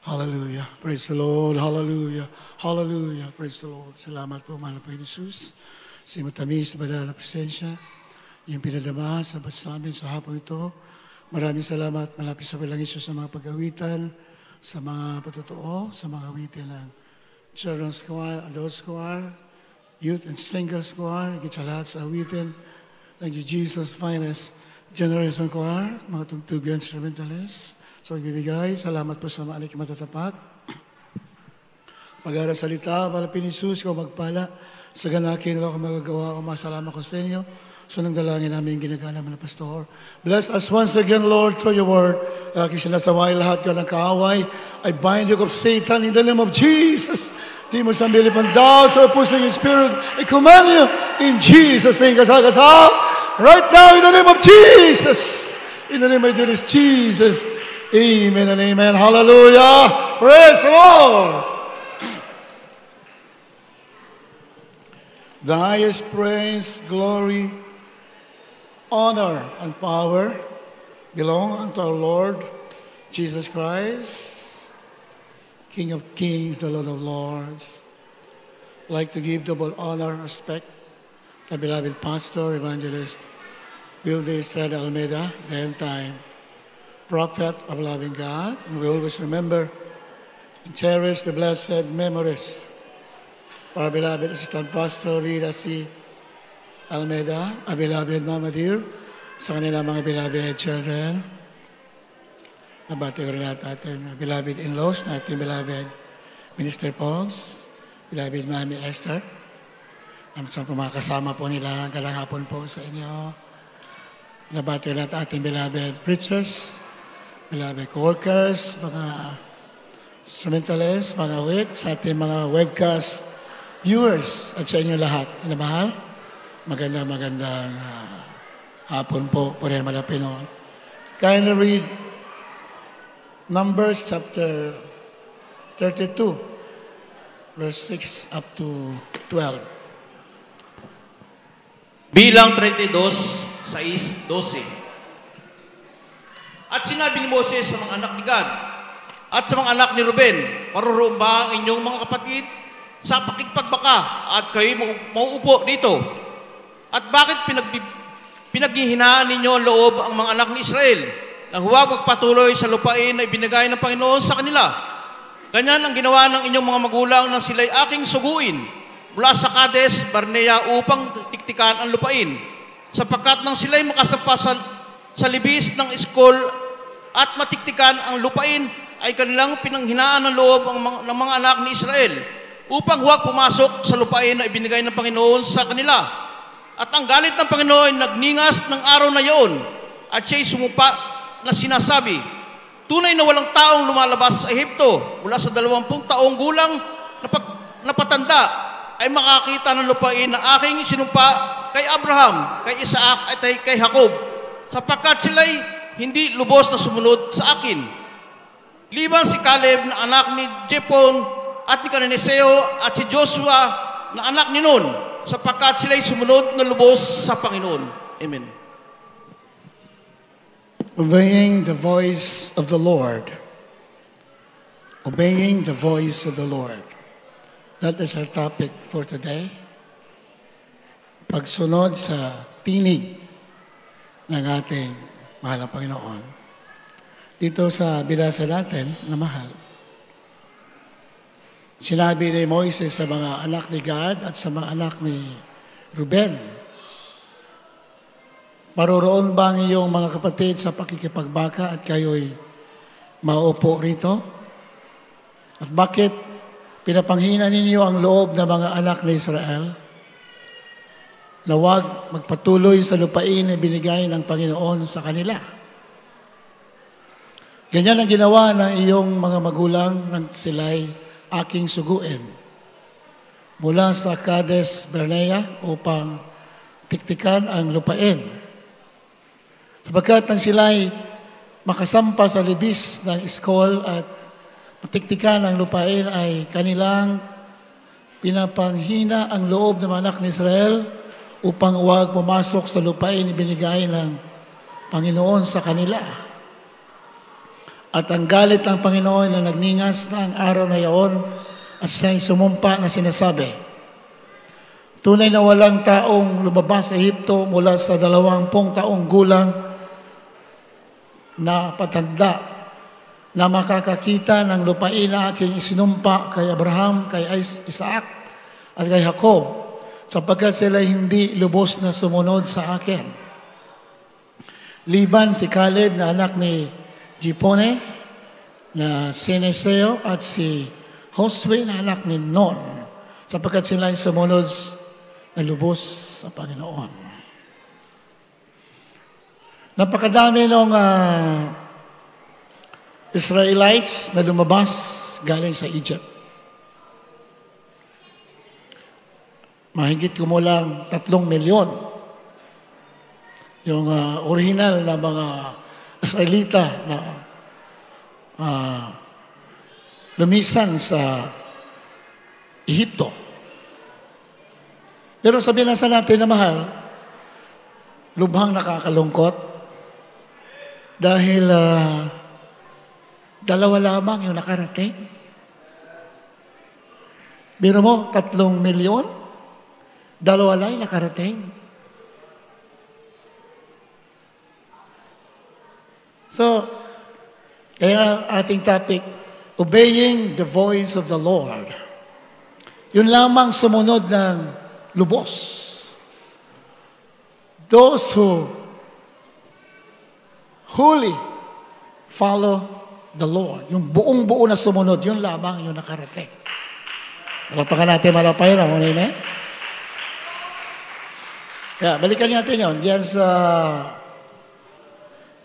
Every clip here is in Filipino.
Hallelujah. Praise the Lord. Hallelujah. Hallelujah. Praise the Lord. Salamat po, mahal na Panginoon Jesus. Sa matamis, badal na presensya, yung pinadama sa namin sa hapon ito. Maraming salamat, malapit sa walang Isus sa mga pag-awitan, sa mga patutuo, sa mga awitin ng Children's Choir, Adults Choir, Youth and Singles Choir, higit sa lahat sa awitin ng Jesus Finest Generation Choir, mga tugtugan instrumentalists. So, ibibigay, salamat po sa mga matatapat. Pag-aaral salita, malapit ni Jesus, ikaw magpala. Sa ganakin, wala akong magagawa o masalamat ko sa inyo. So, nang dalangin namin ginagana mga pastor. Bless us once again, Lord, through your word. Aking sinasaway lahat ka ng kaaway. I bind you of Satan in the name of Jesus. Demons and militant doubts or pushing spirit. I command you in Jesus' name. Kasal. Right now, in the name of Jesus. In the name of Jesus. Amen and amen. Hallelujah. Praise the Lord. The highest praise, glory, honor, and power belong unto our Lord Jesus Christ, King of kings, the Lord of lords. I'd like to give double honor and respect to beloved pastor, evangelist, Wilde Estrada Almeida, the end time prophet of loving God, and we always remember and cherish the blessed memories of our beloved assistant pastor, Lida C. Almeida, our beloved Mama Dear, sa kanila mga beloved children. Nabati ko rin natin, beloved in-laws, natin beloved Minister Pogs, beloved Mami Esther, sa mga kasama po nila, galang hapon po sa inyo. Nabati ko rin natin beloved preachers, beloved co-workers, mga instrumentalists, mga wits, sa ating mga webcast viewers at sa inyo lahat. Inamahal, magandang hapon po rin malapit noon. Kindly read Numbers chapter 32, verse 6 up to 12. Bilang 32, 6, 12. At sinabi ni Moses sa mga anak ni Gad at sa mga anak ni Ruben, paroroon ba ang inyong mga kapatid sa pakikpagbaka at kayo mauupo dito? At bakit pinaghihinaan ninyo ang loob ang mga anak ni Israel na huwag magpatuloy sa lupain na ibinigay ng Panginoon sa kanila? Ganyan ang ginawa ng inyong mga magulang nang sila'y aking suguin mula sa Kades, Barnea upang tiktikan ang lupain, sapagkat nang sila'y makasampa sa libis ng Eskol at matiktikan ang lupain, ay kanilang pinanghinaan ng loob ng mga anak ni Israel upang huwag pumasok sa lupain na ibinigay ng Panginoon sa kanila. At ang galit ng Panginoon nagningas ng araw na iyon at siya'y sumumpa na sinasabi, tunay na walang taong lumalabas sa Ehipto mula sa 20 taong gulang na patanda ay makakita ng lupain na aking sinumpa kay Abraham, kay Isaac at kay Jacob, sapagkat sila'y hindi lubos na sumunod sa akin. Liban si Caleb na anak ni Jephon at ni Cananeseo at si Joshua na anak ni Nun, sapagkat sila'y sumunod na lubos sa Panginoon. Amen. Obeying the voice of the Lord. Obeying the voice of the Lord. That is our topic for today. Pagsunod sa tinig ng ating mahal na Panginoon. Dito sa binasa natin na mahal, sinabi ni Moises sa mga anak ni Gad at sa mga anak ni Ruben, paroroon ba ang iyong mga kapatid sa pakikipagbaka at kayo'y maupo rito? At bakit pinapanghina ninyo ang loob ng mga anak ni Israel na huwag magpatuloy sa lupain na binigay ng Panginoon sa kanila? Ganyan ang ginawa ng iyong mga magulang nang sila'y aking suguin mula sa Kades Barnea upang tiktikan ang lupain. Sapagkat nang sila'y makasampa sa libis ng Eskol at matiktikan ang lupain ay kanilang pinapanghina ang loob ng mga anak ni Israel upang huwag pumasok sa lupain ibinigay ng Panginoon sa kanila. At ang galit ng Panginoon na nagningas na ang araw na iyon at siya'y sumumpa na sinasabi, tunay na walang taong lumabas sa Ehipto mula sa 20 taong gulang na patanda na makakakita ng lupain na aking isinumpa kay Abraham, kay Isaac, at kay Jacob, sapagkat sila hindi lubos na sumunod sa akin. Liban si Caleb na anak ni Jepone, na Sineseo, at si Josue na anak ni Nun, sapagkat sila ay sumunod na lubos sa Panginoon. Napakadami ng Israelites na lumabas galing sa Egypt. Mahigit kumulang 3 milyon. Yung original na mga Israelita na lumisan sa Ehipto. Pero sabihin na sa natin na mahal, lubhang nakakalungkot dahil 2 lamang yung nakarating. Biro mo, 3 milyon, 2 lang nakarating. So, kaya ating topic, obeying the voice of the Lord. Yun lamang sumunod ng lubos. Those who wholly follow the Lord. Yung buong-buo na sumunod, yun lamang yung nakarating. Malapakan natin, malapay na. Amen? Kaya, balikan natin yun. Diyan sa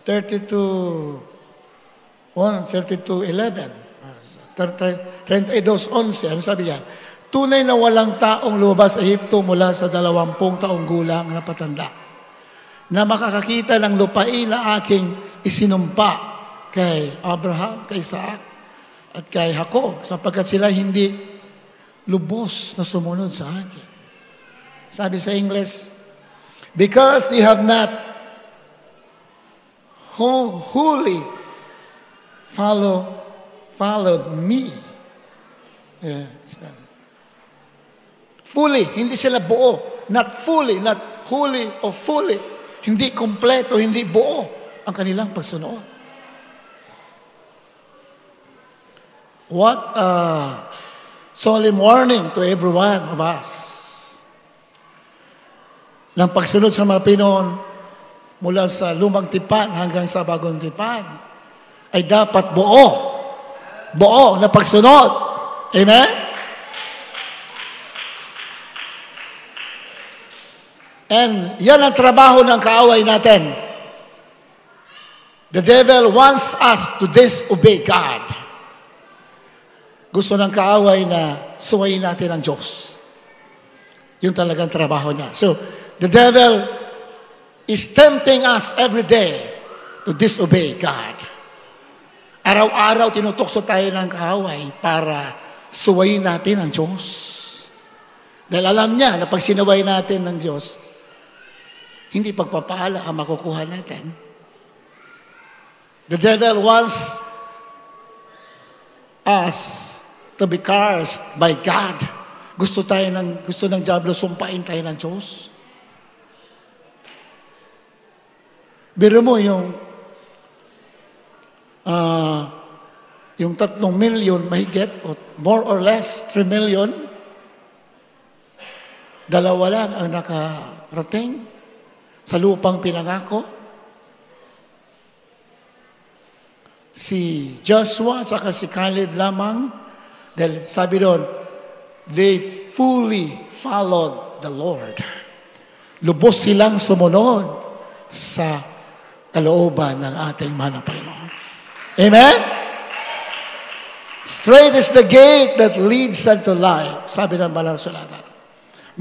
32:11. 32:11. Ano sabi yan? Tunay na walang taong lumabas sa Ehipto mula sa 20 taong gulang na patanda na makakakita ng lupain na aking isinumpa kay Abraham, kay Isaac, at kay Jacob, sapagkat sila hindi lubos na sumunod sa akin. Sabi sa English, because they have not wholly followed me. Yeah. Fully, hindi sila buo. Not fully, not wholly or fully. Hindi kompleto, hindi buo ang kanilang pagsunod. What a solemn warning to every one of us. Ng pagsunod sa mga Pinoon mula sa lumang tipan hanggang sa bagong tipan ay dapat buo. Buo na pagsunod. Amen? And yan ang trabaho ng kaaway natin. The devil wants us to disobey God. Gusto ng kaaway na suwayin natin ang Diyos. Yun talagang trabaho niya. So, the devil is tempting us every day to disobey God. Araw-araw tinutokso tayo ng kaaway para suwayin natin ang Diyos. Dahil alam niya na pag sinaway natin ng Diyos, hindi pagpapala ang makukuha natin. The devil wants us to be cursed by God. Gusto ng diablo sumpain tayo ng Diyos. Biro mo yung 3 million mahigit, o more or less 3 million, 2 lang ang nakarating sa lupang pinangako. Si Joshua at si Caleb lamang, dahil sabi doon, they fully followed the Lord. Lubos silang sumunod sa kalooban ng ating mahal na Panginoon. Amen? Straight is the gate that leads unto life, sabi ng Banal na Sulatan.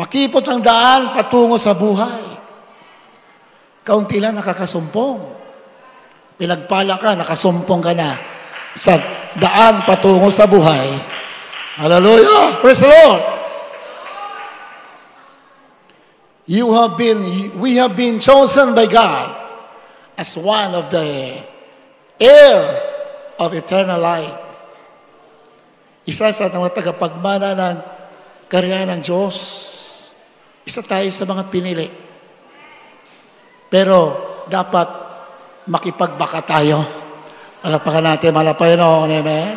Makipot ang daan patungo sa buhay. Kaunti lang nakakasumpong. Pinagpala ka, nakasumpong ka na sa daan patungo sa buhay. Hallelujah! Praise the Lord! We have been chosen by God as one of the heir of eternal life. Isa sa mga tagapagmana ng karya ng Diyos. Isa tayo sa mga pinili. Pero dapat makipagbaka tayo. Alapakan natin, malapay noon. Amen?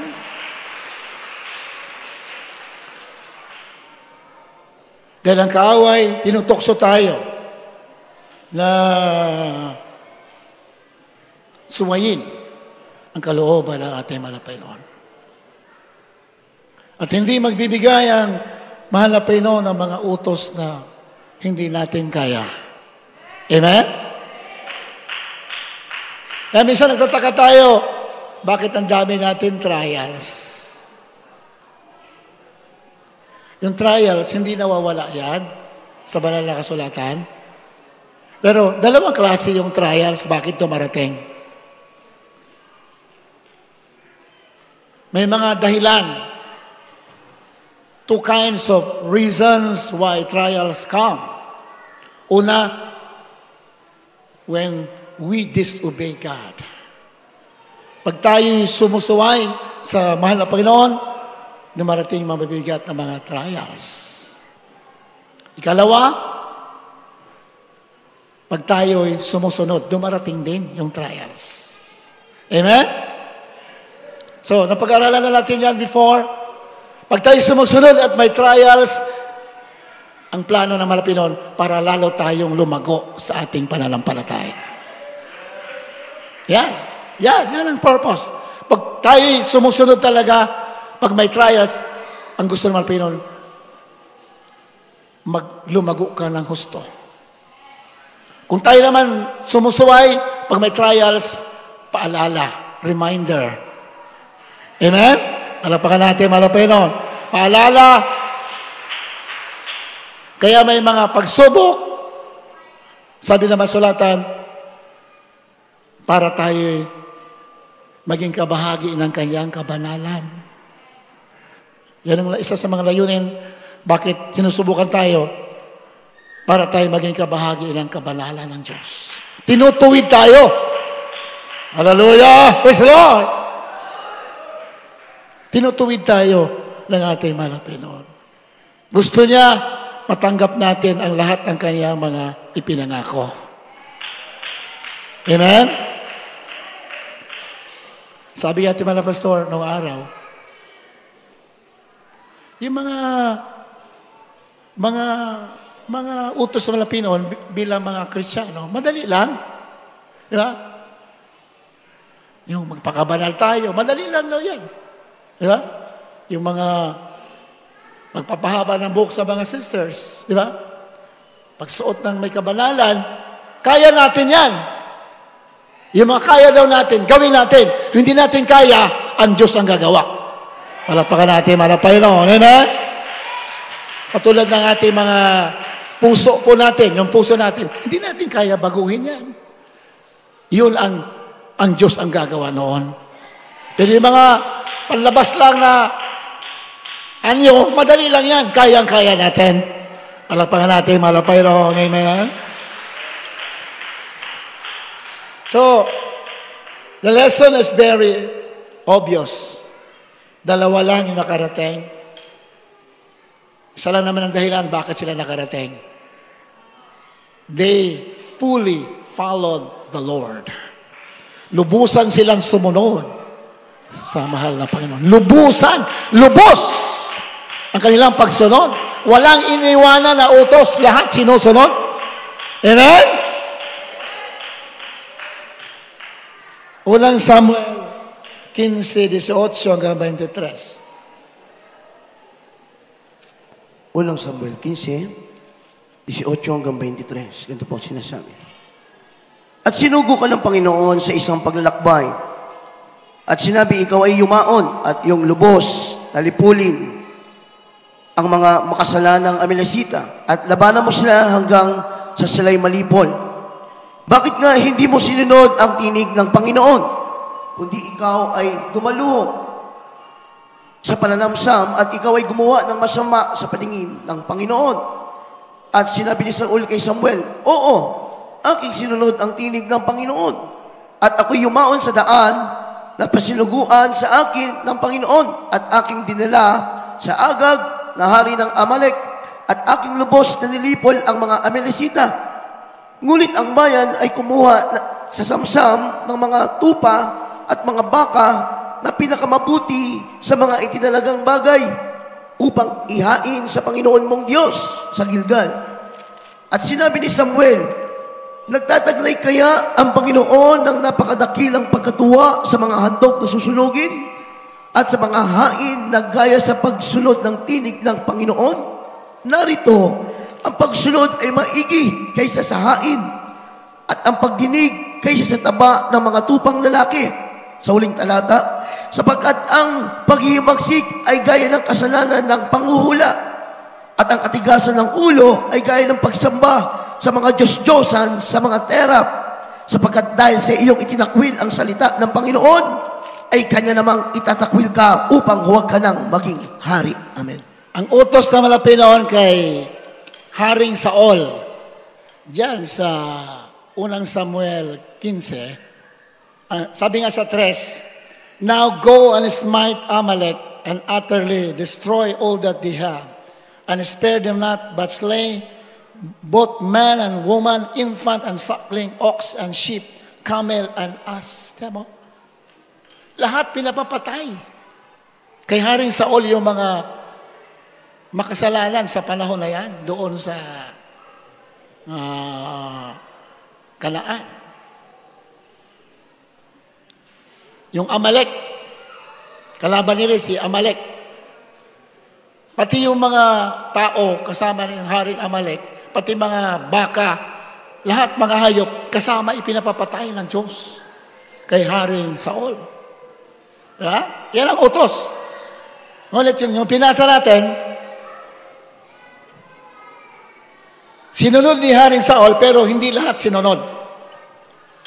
Dahil ang kaaway, tinutokso tayo na suwayin ang kalooban ng ating malapay noon. At hindi magbibigay ang mahal na Panginoon ng mga utos na hindi natin kaya. Amen? Kaya minsan nagtataka tayo, bakit ang dami natin trials? Yung trials, hindi nawawala yan sa banal na kasulatan. Pero dalawang klase yung trials, bakit dumarating? May mga dahilan. Two kinds of reasons why trials come. Una, when we disobey God. Pag tayo'y sumusuway sa mahal na Panginoon, dumarating mabibigat na mga trials. Ikalawa, pag tayo'y sumusunod, dumarating din yung trials. Amen? So, napag-aralan na natin yan before. Pag tayo sumusunod at may trials, ang plano ng Malapinon para lalo tayong lumago sa ating pananampalataya. Yan ang purpose. Pag tayo sumusunod talaga, pag may trials, ang gusto ng Malapinon, maglumago ka ng husto. Kung tayo naman sumusuway, pag may trials, paalala, reminder. Amen? Alapakan natin, Malapinon. Paalala. Kaya may mga pagsubok, sabi na masulatan, para tayo maging kabahagi ng kanyang kabanalan. Yan ang isa sa mga layunin, bakit sinusubukan tayo, para tayo maging kabahagi ng kabanalan ng Diyos. Tinutuwid tayo. Hallelujah! Praise the Lord! Tinutuwid tayo ng ating mahal na Panginoon. Gusto niya, matanggap natin ang lahat ng kanyang mga ipinangako. Amen? Sabi natin mga pastor, noong araw, yung mga utos sa mga Pinoon bilang mga Kristiyano, madali lang. Di ba? Yung magpakabanal tayo, madali lang yan. Di ba? Yung mga magpapahaba ng buhok sa mga sisters. Di ba? Pagsuot ng may kabanalan, kaya natin yan. Yung mga kaya daw natin, gawin natin. Hindi natin kaya, ang Diyos ang gagawa. Malapakan natin, malapay noon. Amen? Katulad ng ating mga puso po natin, yung puso natin, hindi natin kaya baguhin yan. Yun ang Diyos ang gagawa noon. Pero yung mga panlabas lang na anyo, madali lang yan. Kayang-kaya natin. Malapakan natin, malapay noon. Amen? So, the lesson is very obvious. Dalawa lang yung nakarating. Isa lang naman ang dahilan bakit sila nakarating. They fully followed the Lord. Lubusan silang sumunod sa mahal na Panginoon. Lubusan! Lubos! Ang kanilang pagsunod. Walang iniwanan na utos. Lahat sinusunod. Amen? Unang Samuel 15:18 hanggang 23. Unang Samuel 15:18 hanggang 23. Ganito po sinasabi. At sinugo ka ng Panginoon sa isang paglalakbay. At sinabi, ikaw ay yumaon at iyong lubos, talipulin ang mga makasalanang Amalekita at labanan mo sila hanggang sa sila'y malipol. Bakit nga hindi mo sinunod ang tinig ng Panginoon, kundi ikaw ay dumaluho sa pananamsam at ikaw ay gumawa ng masama sa paningin ng Panginoon? At sinabi ni Saul kay Samuel, oo, aking sinunod ang tinig ng Panginoon at ako'y yumaon sa daan na pasinuguan sa akin ng Panginoon at aking dinala sa Agag na hari ng Amalek at aking lubos na nilipol ang mga Amalesita. Ngunit ang bayan ay kumuha sa samsam ng mga tupa at mga baka na pinakamabuti sa mga itinalagang bagay upang ihain sa Panginoon mong Diyos sa Gilgal. At sinabi ni Samuel, nagtataglay kaya ang Panginoon ng napakadakilang pagkatuwa sa mga handog na susunugin at sa mga hain na gaya sa pagsunod ng tinig ng Panginoon? Narito, ang pagsunod ay maigi kaysa sa hain at ang pagdinig kaysa sa taba ng mga tupang lalaki. Sa huling talata, sapagkat ang paghihimagsik ay gaya ng kasalanan ng panghuhula at ang katigasan ng ulo ay gaya ng pagsamba sa mga Diyos-Diyosan sa mga terap, sapagkat dahil sa iyong itinakwil ang salita ng Panginoon, ay Kanya namang itatakwil ka upang huwag ka nang maging hari. Amen. Ang utos na malapit noon kay Haring Saul, diyan sa unang Samuel 15, sabi nga sa 3, now go and smite Amalek and utterly destroy all that they have, and spare them not, but slay both man and woman, infant and suckling, ox and sheep, camel and ass. Tama? Lahat pinapapatay. Kay Haring Saul yung mga makasalanan sa panahon na yan, doon sa Kanaan. Yung Amalek, kalaban nila si Amalek. Pati yung mga tao kasama ng Haring Amalek, pati mga baka, lahat mga hayop, kasama ipinapapatay ng Diyos kay Haring Saul. Diba? Yan ang utos. Ngunit yung pinasa natin, sinunod ni Haring Saul, pero hindi lahat sinunod.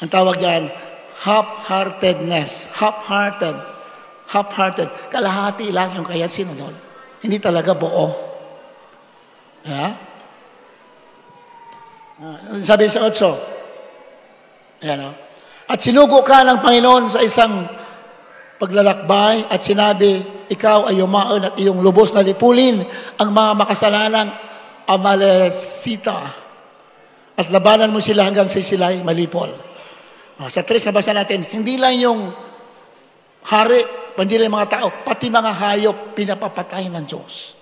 Ang tawag dyan, half-heartedness. Half-hearted. Half-hearted. Kalahati lang yung kaya sinunod. Hindi talaga buo. Yeah? Sabi sa 8, ayan, at sinugo ka ng Panginoon sa isang paglalakbay at sinabi, ikaw ay yumaon at iyong lubos na lipulin ang mga makasalanang Amalesita at labanan mo sila hanggang sa sila'y malipol. Sa 3 nabasa natin, hindi lang yung hari, hindi lang yung mga tao, pati mga hayop pinapapatay ng Diyos.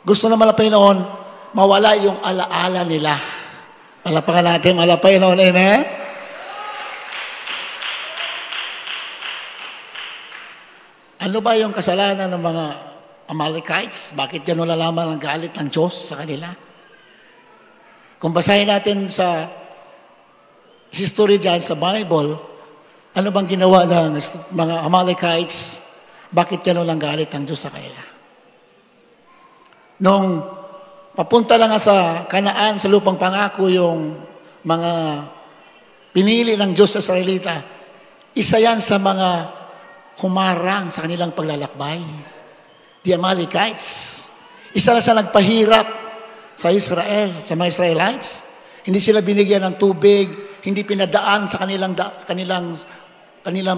Gusto naman ng Panginoon, mawala yung alaala nila. Palapakan natin, malapay noon, amen? Ano ba yung kasalanan ng mga Amalekites? Bakit yan nalalaman ang galit ng Diyos sa kanila? Kung basahin natin sa history dyan sa Bible, ano bang ginawa ng mga Amalekites? Bakit yan walang galit ng Diyos sa kanila? Nung papunta na nga sa Kanaan, sa lupang pangako, yung mga pinili ng Diyos sa Israelita, isa yan sa mga humarang sa kanilang paglalakbay. The Amalekites. Isa na sa nagpahirap sa Israel, sa mga Israelites. Hindi sila binigyan ng tubig, hindi pinadaan sa kanilang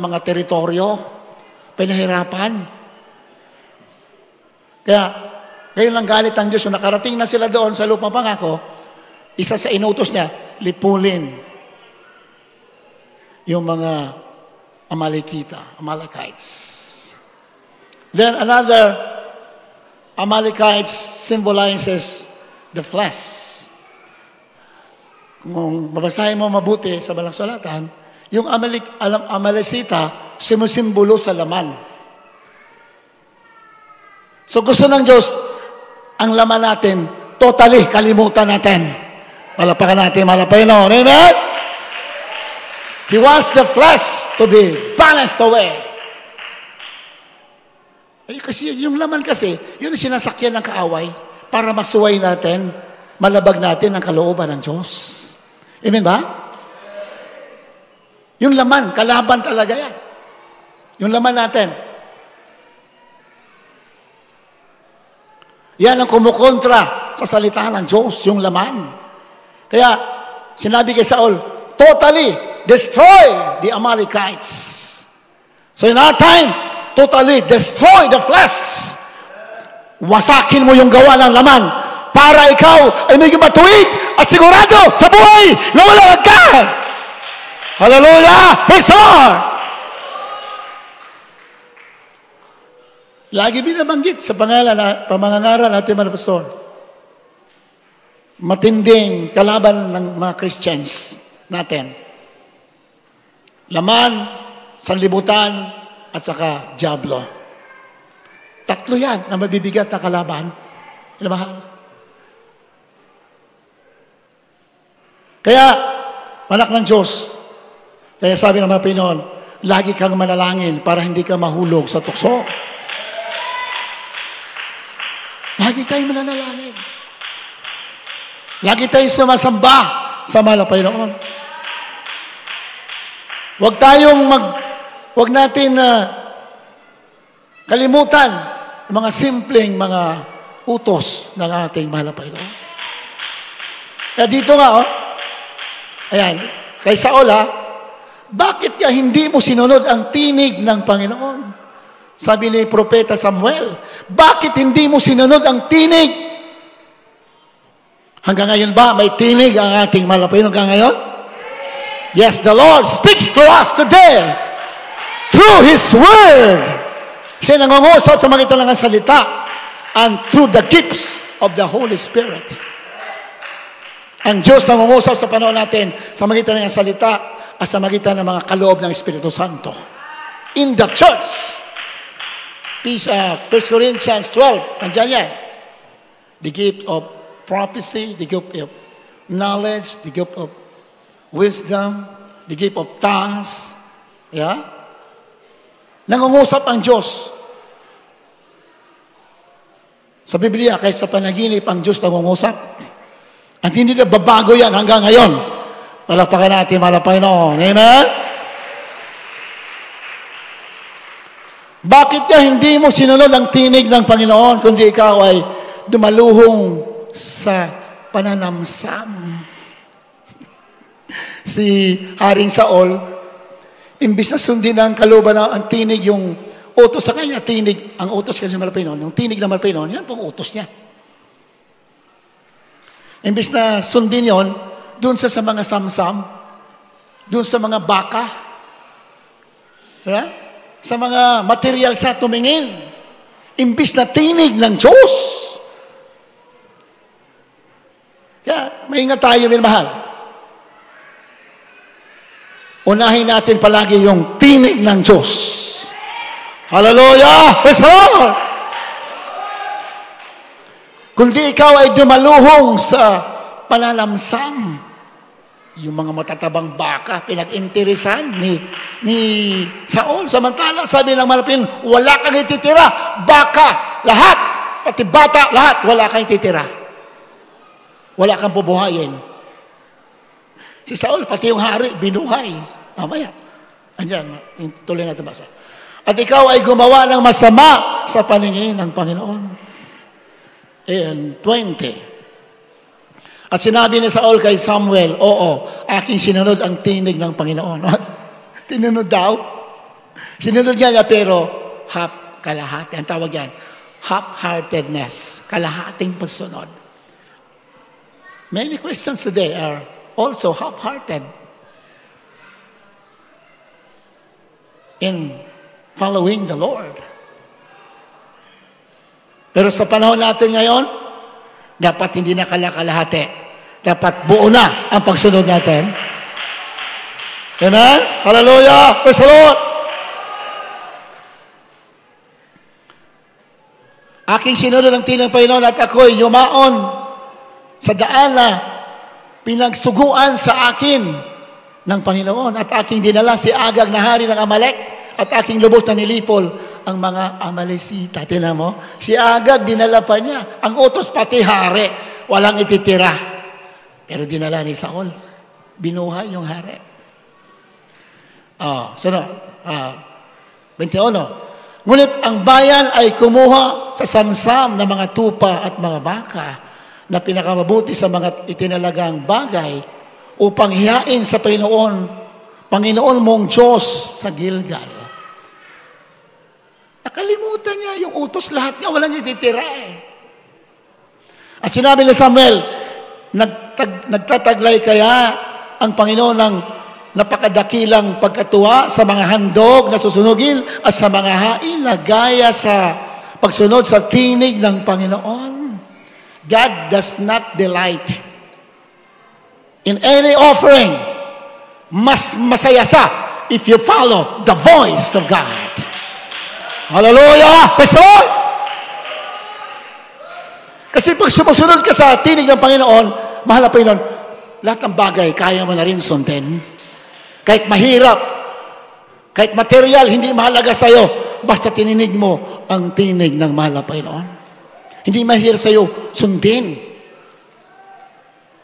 mga teritoryo. Pinahirapan. Kaya, ngayon lang galit ang Diyos. So, nakarating na sila doon sa lupang pangako, isa sa inutos niya, lipulin yung mga Amalekites. Then another Amalekites symbolizes the flesh. Kung babasahin mo mabuti sa Balang Sulatan, yung Amalesita sumusimbolo sa laman. So gusto ng Diyos, ang laman natin, totally kalimutan natin. Malapakan natin, malapakan noon. Amen? He wants the flesh to be banished away. Eh, kasi yung laman kasi, yun ang sinasakyan ng kaaway para masuway natin, malabag natin ang kalooban ng Diyos. Amen ba? Yung laman, kalaban talaga yan. Yung laman natin. Yan ang kumukontra sa salita ng Diyos, yung laman. Kaya, sinabi kay Saul, totally destroy the Amalekites. So in our time, totally destroy the flesh. Wasakin mo yung gawa ng laman para ikaw ay maging matuwid at sigurado sa buhay na walang hanggan. Hallelujah! Praise the Lord! Lagi binabanggit sa pamangangaral natin mga pastor. Matinding kalaban ng mga Christians natin. Laman, sanlibutan, at saka diablo. Tatlo yan na mabibigat na kalaban. Mahal. Kaya, anak ng Diyos, kaya sabi ng mga Pinoon, lagi kang manalangin para hindi ka mahulog sa tukso. Lagi tayong mananalangin. Lagi tayong sumasamba sa mahal na Panginoon. Huwag natin kalimutan ang mga simpleng mga utos ng ating mahal na Panginoon. Kaya dito nga, ayan, kay Saul bakit ka hindi mo sinunod ang tinig ng Panginoon? Sabi ni Propeta Samuel, bakit hindi mo sinunod ang tinig? Hanggang ngayon ba may tinig ang ating mahal na Panginoon hanggang ngayon? Yes, the Lord speaks to us today through His Word. Siya nangungusap sa magitan ng salita and through the gifts of the Holy Spirit. Ang Diyos nangungusap sa panahon natin sa magitan ng salita at sa magitan ng mga kaloob ng Espiritu Santo. In the church, 1 Corinthians 12, nandiyan yan. The gift of prophecy, the gift of knowledge, the gift of wisdom, the gift of tongues. Yeah? Nangungusap ang Diyos. Sa Biblia, kahit sa panaginip, ang Diyos nangungusap. At hindi na babago yan hanggang ngayon. Palakpakan natin, mahal na Panginoon. Amen? Bakit ka hindi mo sinunod ang tinig ng Panginoon kundi ikaw ay dumaluhong sa pananamsam? Si Haring Saul, imbis na sundin ang kalooban ng ang tinig, yung utos sa kanya, tinig, ang utos kasi ng Panginoon, yung tinig ng Panginoon, yan pong utos niya. Imbis na sundin yon, doon sa mga samsam, doon sa mga baka, yeah? Sa mga material sa tumingin, imbis na tinig ng Diyos. Kaya, maingat tayo, minamahal. Unahin natin palagi yung tinig ng Diyos. Hallelujah! Praise the Lord! Kundi ikaw ay dumaluhong sa panalamsam, yung mga matatabang baka, pinag-interesan ni Saul. Samantala, sabi ng malapin, wala kang ititira. Baka, lahat, pati bata, lahat, wala kang ititira. Wala kang bubuhayin. Si Saul, pati yung hari, binuhay. Mamaya. Andyan, tuloy natin basa. At ikaw ay gumawa ng masama sa paningin ng Panginoon. And 20. At sinabi ni Saul kay Samuel, oo, aking sinunod ang tinig ng Panginoon. Tinunod daw. Sinunod niya pero kalahati. Ang tawag yan, half-heartedness. Kalahating pagsunod. Many Christians today are also half-hearted in following the Lord. Pero sa panahon natin ngayon, dapat hindi na kalahati. Dapat buo na ang pagsunod natin. Amen? Hallelujah! Praise the Lord! Aking sinunod ang tinig ng Panginoon at ako'y yumaon sa daan na pinagsuguan sa akin ng Panginoon at aking dinala si Agag na hari ng Amalek at aking lubos na nilipol ang mga Amalesita. Tingnan mo, si Agag dinala pa niya. Ang utos pati hari, walang ititira. Pero dinala ni Saul, binuhay yung hari. Sunod, 21. Ngunit ang bayan ay kumuha sa samsam ng mga tupa at mga baka na pinakamabuti sa mga itinalagang bagay upang hihain sa Panginoon mong Diyos sa Gilgal. Kalimutan niya yung utos, lahat niya, walang ititira eh. At sinabi ni Samuel, nagtataglay kaya ang Panginoon ng napakadakilang pagkatuwa sa mga handog na susunugin at sa mga hain na gaya sa pagsunod sa tinig ng Panginoon. God does not delight in any offering. Mas masaya siya if you follow the voice of God. Hallelujah! Praise the Lord! Kasi pag sumusunod ka sa tinig ng Panginoon, mahal na Panginoon, lahat ng bagay, kaya mo na rin sundin. Kahit mahirap, kahit material, hindi mahalaga sa'yo, basta tininig mo ang tinig ng mahal na Panginoon. Hindi mahirap sa'yo sundin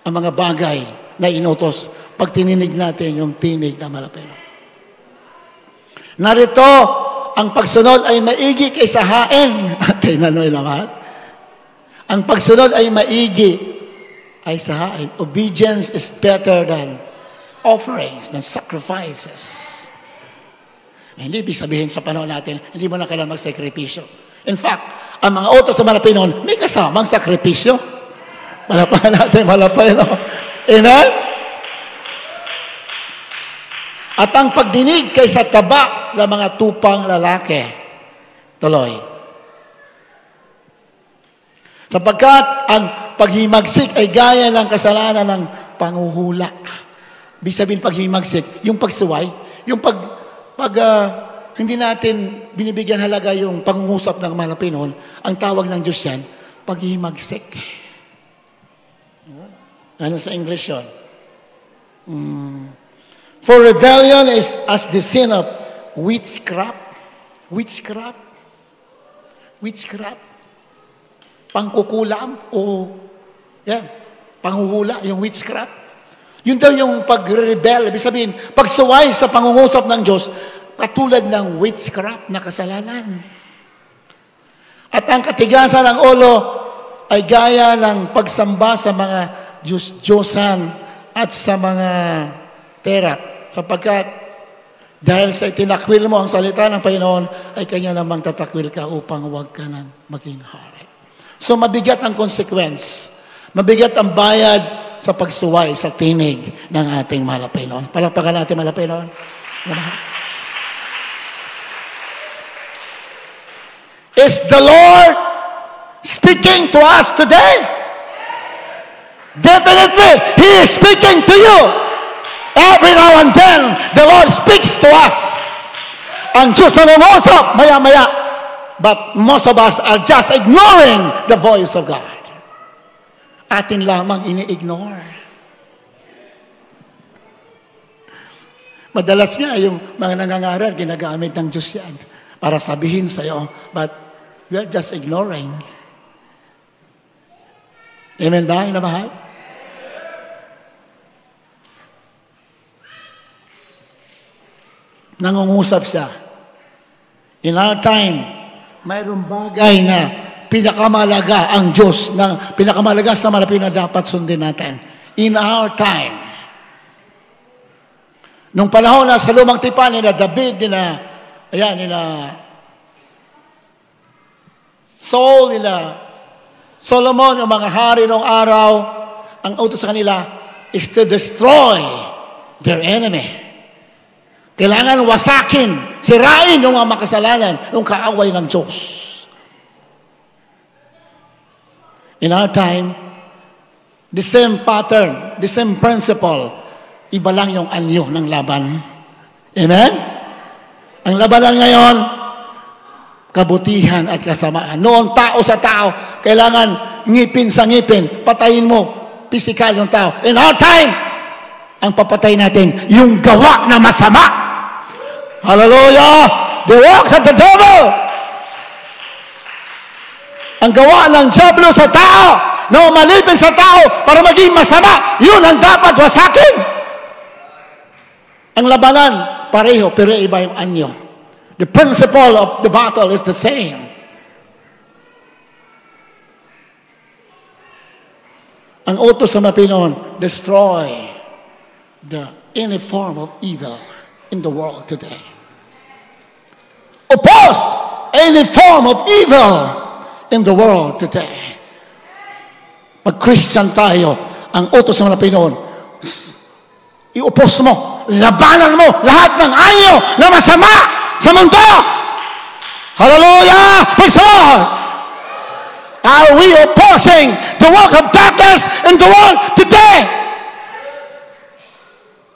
ang mga bagay na inutos pag tininig natin yung tinig ng mahal na Panginoon. Narito, ang pagsunod ay maigi kaysa hain. Tingnan mo naman. Ang pagsunod ay maigi ay sa hain. Obedience is better than offerings, than sacrifices. Hindi ibig sabihin sa panahon natin, hindi mo na kailangan magsakripisyo. In fact, ang mga utos sa mga Pinoon, may kasamang sakripisyo. Malapahan natin, malapahan. Amen? At ang pagdinig kaysa taba ng mga tupang lalaki. Tuloy. Sapagkat ang paghimagsik ay gaya ng kasalanan ng panguhula. Ibig sabihin paghimagsik, yung pagsuway, yung hindi natin binibigyan halaga yung pangungusap ng mga Pinoon, ang tawag ng Diyos yan, paghimagsik. Ano sa English yun? For rebellion is as the sin of witchcraft. Witchcraft. Pangkukulam o yan, panghuhula, yung witchcraft. Yun daw yung pag-rebel. Ibig sabihin, pagsuway sa pangungusap ng Diyos, katulad ng witchcraft na kasalanan. At ang katigasan ng ulo ay gaya ng pagsamba sa mga Diyos-Diyosan at sa mga terak. Sapagkat dahil sa itinakwil mo ang salita ng Panginoon, ay Kanya namang tatakwil ka upang huwag ka nang maging hari. So mabigat ang consequence. Mabigat ang bayad sa pagsuway sa tinig ng ating mahal na Panginoon. Palakpakan natin, mahal na Panginoon. Is the Lord speaking to us today? Definitely, He is speaking to you. Every now and then, the Lord speaks to us. Ang Diyos na ngusap, maya-maya. But most of us are just ignoring the voice of God. Atin lamang ini-ignore. Madalas nga yung mga nangangaral, ginagamit ng Diyos yan para sabihin sa'yo, but we are just ignoring. Amen ba, inamahal? Nangungusap siya. In our time, mayroong bagay na pinakamalaga ang Diyos, na pinakamalaga sa malapit na dapat sundin natin. In our time. Nung panahon na sa lumang tipan, nila David, nila Saul, nila Solomon, ang mga hari noong araw, ang utos sa kanila is to destroy their enemy. Kailangan wasakin, sirain yung mga makasalanan, yung kaaway ng Diyos. In our time, the same pattern, the same principle, iba lang yung anyo ng laban. Amen? Ang labanan ngayon, kabutihan at kasamaan. Noon, tao sa tao, kailangan ngipin sa ngipin, patayin mo, pisikal yung tao. In our time, ang papatay natin, yung gawa na masama. Hallelujah! The works of the devil. Ang gawa ng diablo sa tao, na umalipin sa tao para maging masama, yun ang dapat wasakin. Ang labanan, pareho, pero iba yung anyo. The principle of the battle is the same. Ang utos sa mga Pinoon, destroy any form of evil in the world today. Oppose any form of evil in the world today. Pag Christian tayo, ang utos ng mga Panginoon, iupos mo, labanan mo lahat ng anyo na masama sa mundo. Hallelujah! Praise God! Are we opposing the work of darkness in the world today?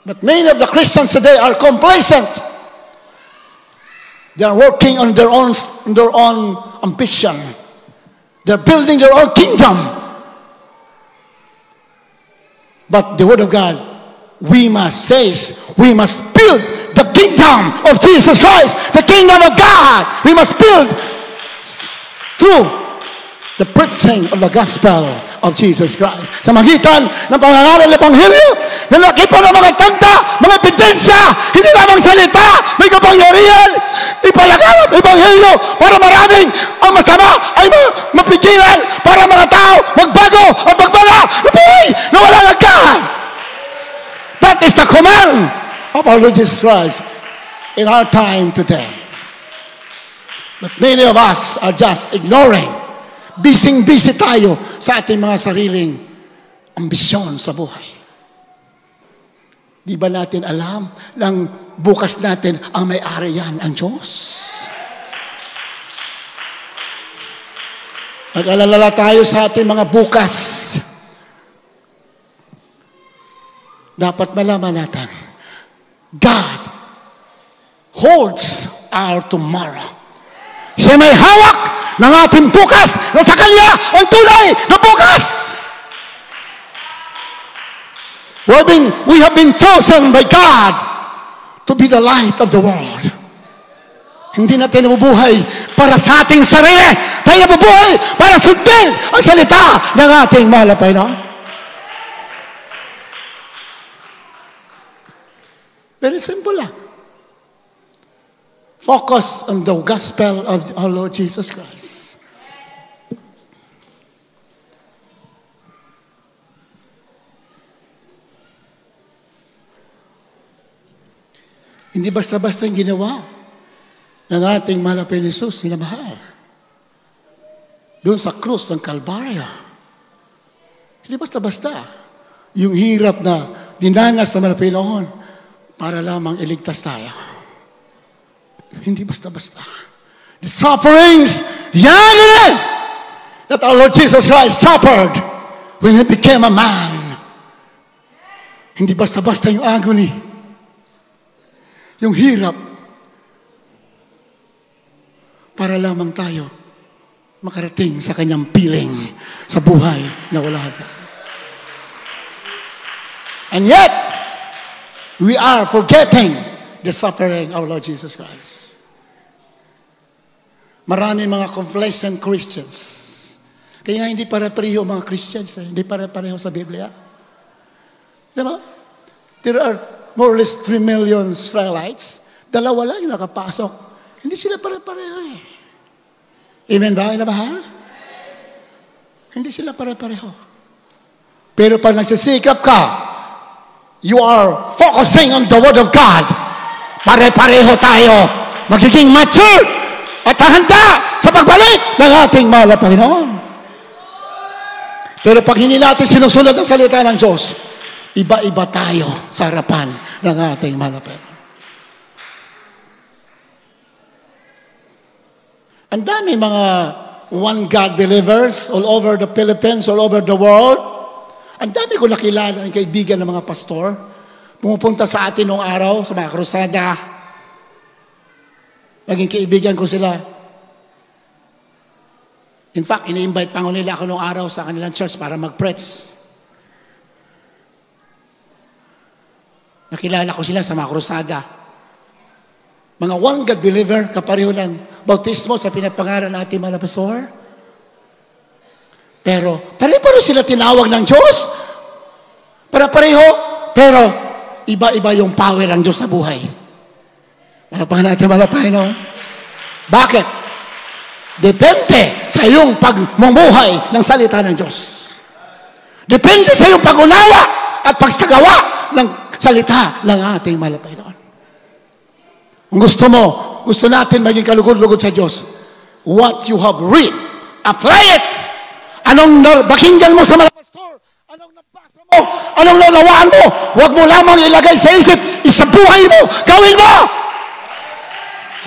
But many of the Christians today are complacent. They are working on their own ambition. They're building their own kingdom. But the Word of God, we must build the kingdom of Jesus Christ, the kingdom of God. We must build through the preaching of the gospel of Jesus Christ. Sa magitan ng pangangaral ng Ebanghelyo, na nakipan ng mga tanda, mga ebidensya, hindi lamang salita, may kapangyarihan, ipalaganap Ebanghelyo para maraming ang masama ay mapigilan, para mga tao magbago at magbala na buhay na walang hanggan. That is the command of our Lord Jesus Christ in our time today. But many of us are just ignoring. Busy tayo sa ating mga sariling ambisyon sa buhay. Di ba natin alam lang bukas natin ang may-ari yan, ang Diyos? Nag-alala tayo sa ating mga bukas. Dapat malaman natin, God holds our tomorrow. Siya may hawak ng ating bukas na sa Kanya ang tunay na bukas. We have been chosen by God to be the light of the world. Hindi natin nabubuhay para sa ating sarili. Tayo nabubuhay para sundin ang salita ng ating mahal na Panginoon. Very simple lang. Focus on the gospel of our Lord Jesus Christ. Hindi basta-basta yung ginawa ng ating mahal na Panginoon Jesus, sinamahal. Doon sa krus ng Kalbaryo. Hindi basta-basta. Yung hirap na dinanas ng mahal na Panginoon para lamang iligtas tayo. Hindi basta-basta. The sufferings, the agony that our Lord Jesus Christ suffered when He became a man. Hindi basta-basta yung agony. Yung hirap para lamang tayo makarating sa Kanyang piling sa buhay na wala hanggan. And yet, we are forgetting the suffering of our Lord Jesus Christ. Marami mga complacent Christians. Kaya hindi pare-pareho mga Christians. Hindi pare-pareho sa Biblia. Diba? There are more or less 3 million Israelites. 2 lang yung nakapasok. Hindi sila pare-pareho eh. Amen ba? Inabahal? Hindi sila pare-pareho. Pero pag nagsisikap ka, you are focusing on the Word of God. Pare-pareho tayo. Magiging mature at handa sa pagbalik ng ating mahal na Panginoon. Pero pag hindi natin sinusunod ang salita ng Diyos, iba-iba tayo sa harapan ng ating mahal na Panginoon. Ang dami mga one God believers all over the Philippines, all over the world. Ang dami ko nakilala ng kaibigan ng mga pastor. Pumupunta sa atin noong araw sa mga krusada. Naging kaibigan ko sila. In fact, ini-invite pa nila ako noong araw sa kanilang church para mag-preach. Nakilala ko sila sa mga krusada. Mga one God believer, kapareho lang. Bautismo sa pinapangalan ng ating mga pastor. Pero, pare-pareho sila tinawag ng Diyos. Para-pareho, pero iba-iba yung power ng Diyos sa buhay. Malapahan natin, malapahan, no? Bakit? Depende sa iyong pagmumuhay ng salita ng Diyos. Depende sa iyong pag-unawa at pagsagawa ng salita ng ating malapay noon. Kung gusto natin maging kalugod-lugod sa Diyos, what you have read. Apply it. Anong bakinggan mo sa mga pastor? Anong nabasa mo? Anong nanawaan mo? Huwag mo lamang ilagay sa isip. Isabuhay mo. Gawin mo.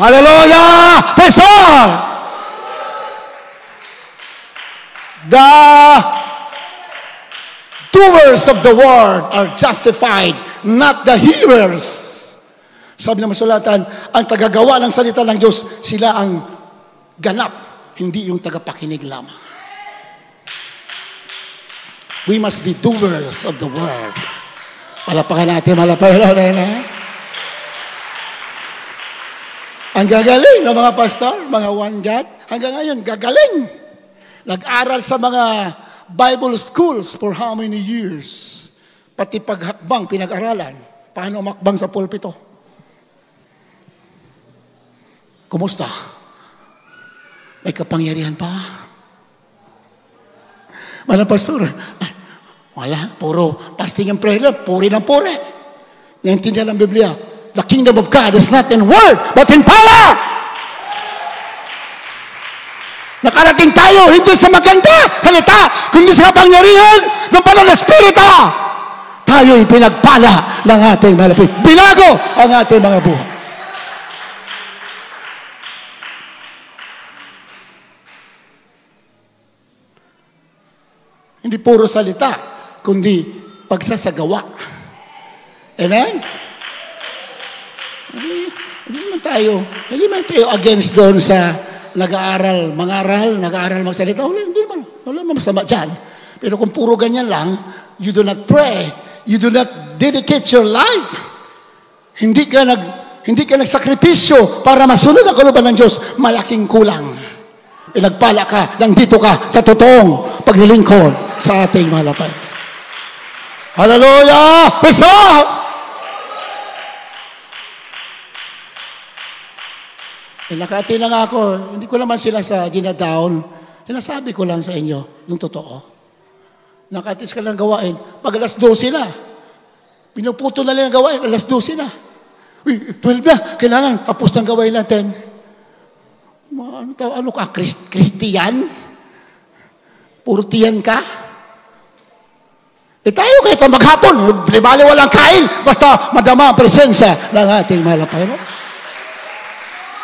Hallelujah! Pastor! The doers of the word are justified, not the hearers. Sabi ng masulatan, ang tagagawa ng salita ng Diyos, sila ang ganap, hindi yung tagapakinig lamang. We must be doers of the word. Palapakan natin, malapakan. Ang gagaling ng mga pastor, mga one God, hanggang ngayon, gagaling. Nag-aral sa mga Bible schools for how many years? Pati paghakbang, pinag-aralan. Paano umakbang sa pulpito? Kumusta? May kapangyarihan pa? Mga pastor, wala, puro fasting and prayer lang, puri ng puri. Naintindihan ng Biblia, the kingdom of God is not in word, but in power. Nakarating tayo, hindi sa maganda salita, kundi sa kapangyarihan ng banal na Espiritu. Tayo'y pinagpala ng ating malapit. Binago ang ating mga buhay. Hindi puro salita, kundi pagsasagawa. Amen? Hindi man tayo against doon sa nag-aaral magsalita. Wala masama dyan. Pero kung puro ganyan lang, you do not pray, you do not dedicate your life, hindi ka nagsakripisyo para masunod ang kalooban ng Diyos, malaking kulang. Pinagpala ka, nandito ka sa totoong paglilingkod sa ating malapay. Hallelujah! Praise God! Nakati na nga ako, hindi ko naman sila sa dinadown. Sinasabi ko lang sa inyo, yung totoo. Nakatis ka lang gawain, pag alas 12 na, pinuputo na lang ang gawain, alas 12 na. Uy, 12 na, kailangan tapos ng gawain natin. Ano ka, Kristiyan? Puro tiyan ka? Tayo kahit maghapon, bali walang kain, basta madama ang presensya ng ating malapay mo.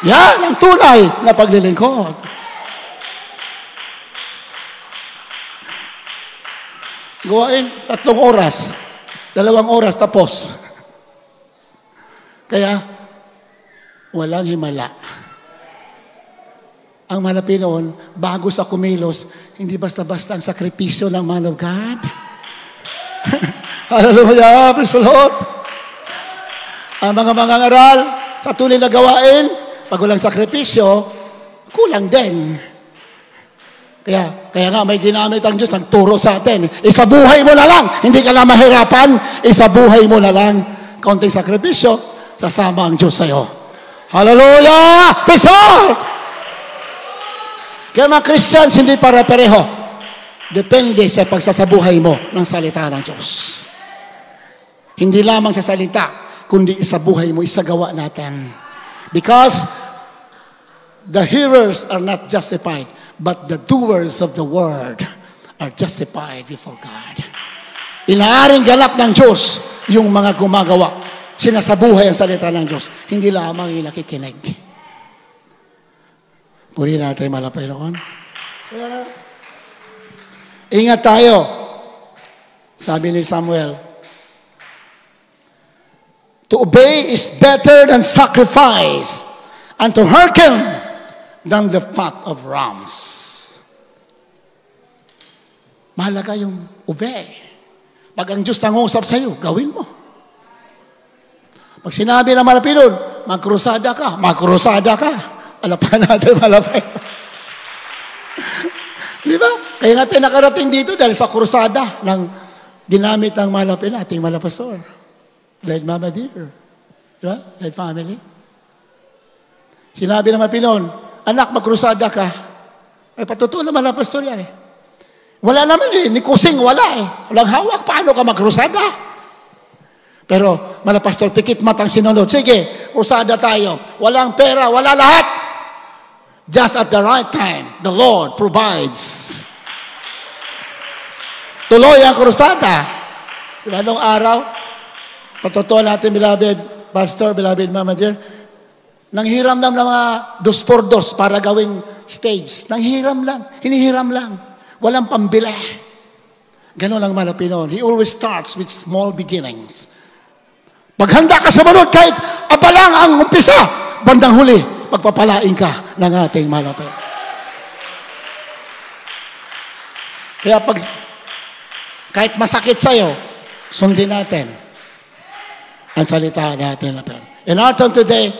Yan ang tunay na paglilingkod. Gawain 3 oras, 2 oras tapos. Kaya, walang himala. Ang malapit noon, bago sa kumilos, hindi basta-basta ang sakripisyo ng man of God. Hallelujah! Praise the Lord! Ang mga mangangaral sa tunay na gawain, pag walang sakripisyo, kulang din. Kaya nga may ginamit ang Diyos, nagturo sa atin. Isabuhay mo na lang. Hindi ka na mahirapan. Isabuhay mo na lang. Kaunting sakripisyo, sasama ang Diyos sa'yo. Hallelujah! Praise the Lord! Kaya mga Christians, hindi pare-pareho. Depende sa pagsasabuhay mo ng salita ng Diyos. Hindi lamang sa salita, kundi isabuhay mo, isagawa natin. Because the hearers are not justified, but the doers of the word are justified before God. Inaaring ganap ng Diyos yung mga gumagawa. Sinasabuhay ang salita ng Diyos. Hindi lamang yung nakikinig. Purihin natin malapay noon. Ingat tayo. Sabi ni Samuel, to obey is better than sacrifice, and to hearken than the fat of rams. Mahalaga yung obey. Pag ang Diyos nangusap sa iyo, gawin mo. Pag sinabi na malapit doon, magkrusada ka. Alapan natin malapit. Di ba? Kaya nga tayo nakarating dito dahil sa krusada ng ginamit ng malapit ating malapastor. Led Mama Dear. Diba? Led family. Sinabi naman Pinon, anak, magkrusada ka. Ay, patutuo naman ang pastor yan eh. Wala naman eh. Ni Kusing, wala eh. Walang hawak. Paano ka magkrusada? Pero, mga pastor, pikit matang sinunod. Sige, krusada tayo. Walang pera, wala lahat. Just at the right time, the Lord provides. Tuloy ang krusada. Diba, nung araw, patotoo natin, beloved pastor, beloved mama dear, nanghiram lang ng mga 2x2 para gawing stage. Nanghiram lang, hinihiram lang. Walang pambili. Ganon lang man ang Pinoon. He always starts with small beginnings. Paghanda ka sa manod, kahit abalang ang umpisa, bandang huli, pagpapalain ka ng ating malapit. Kaya kahit masakit sa'yo, sundin natin ang salita natin. In our time today,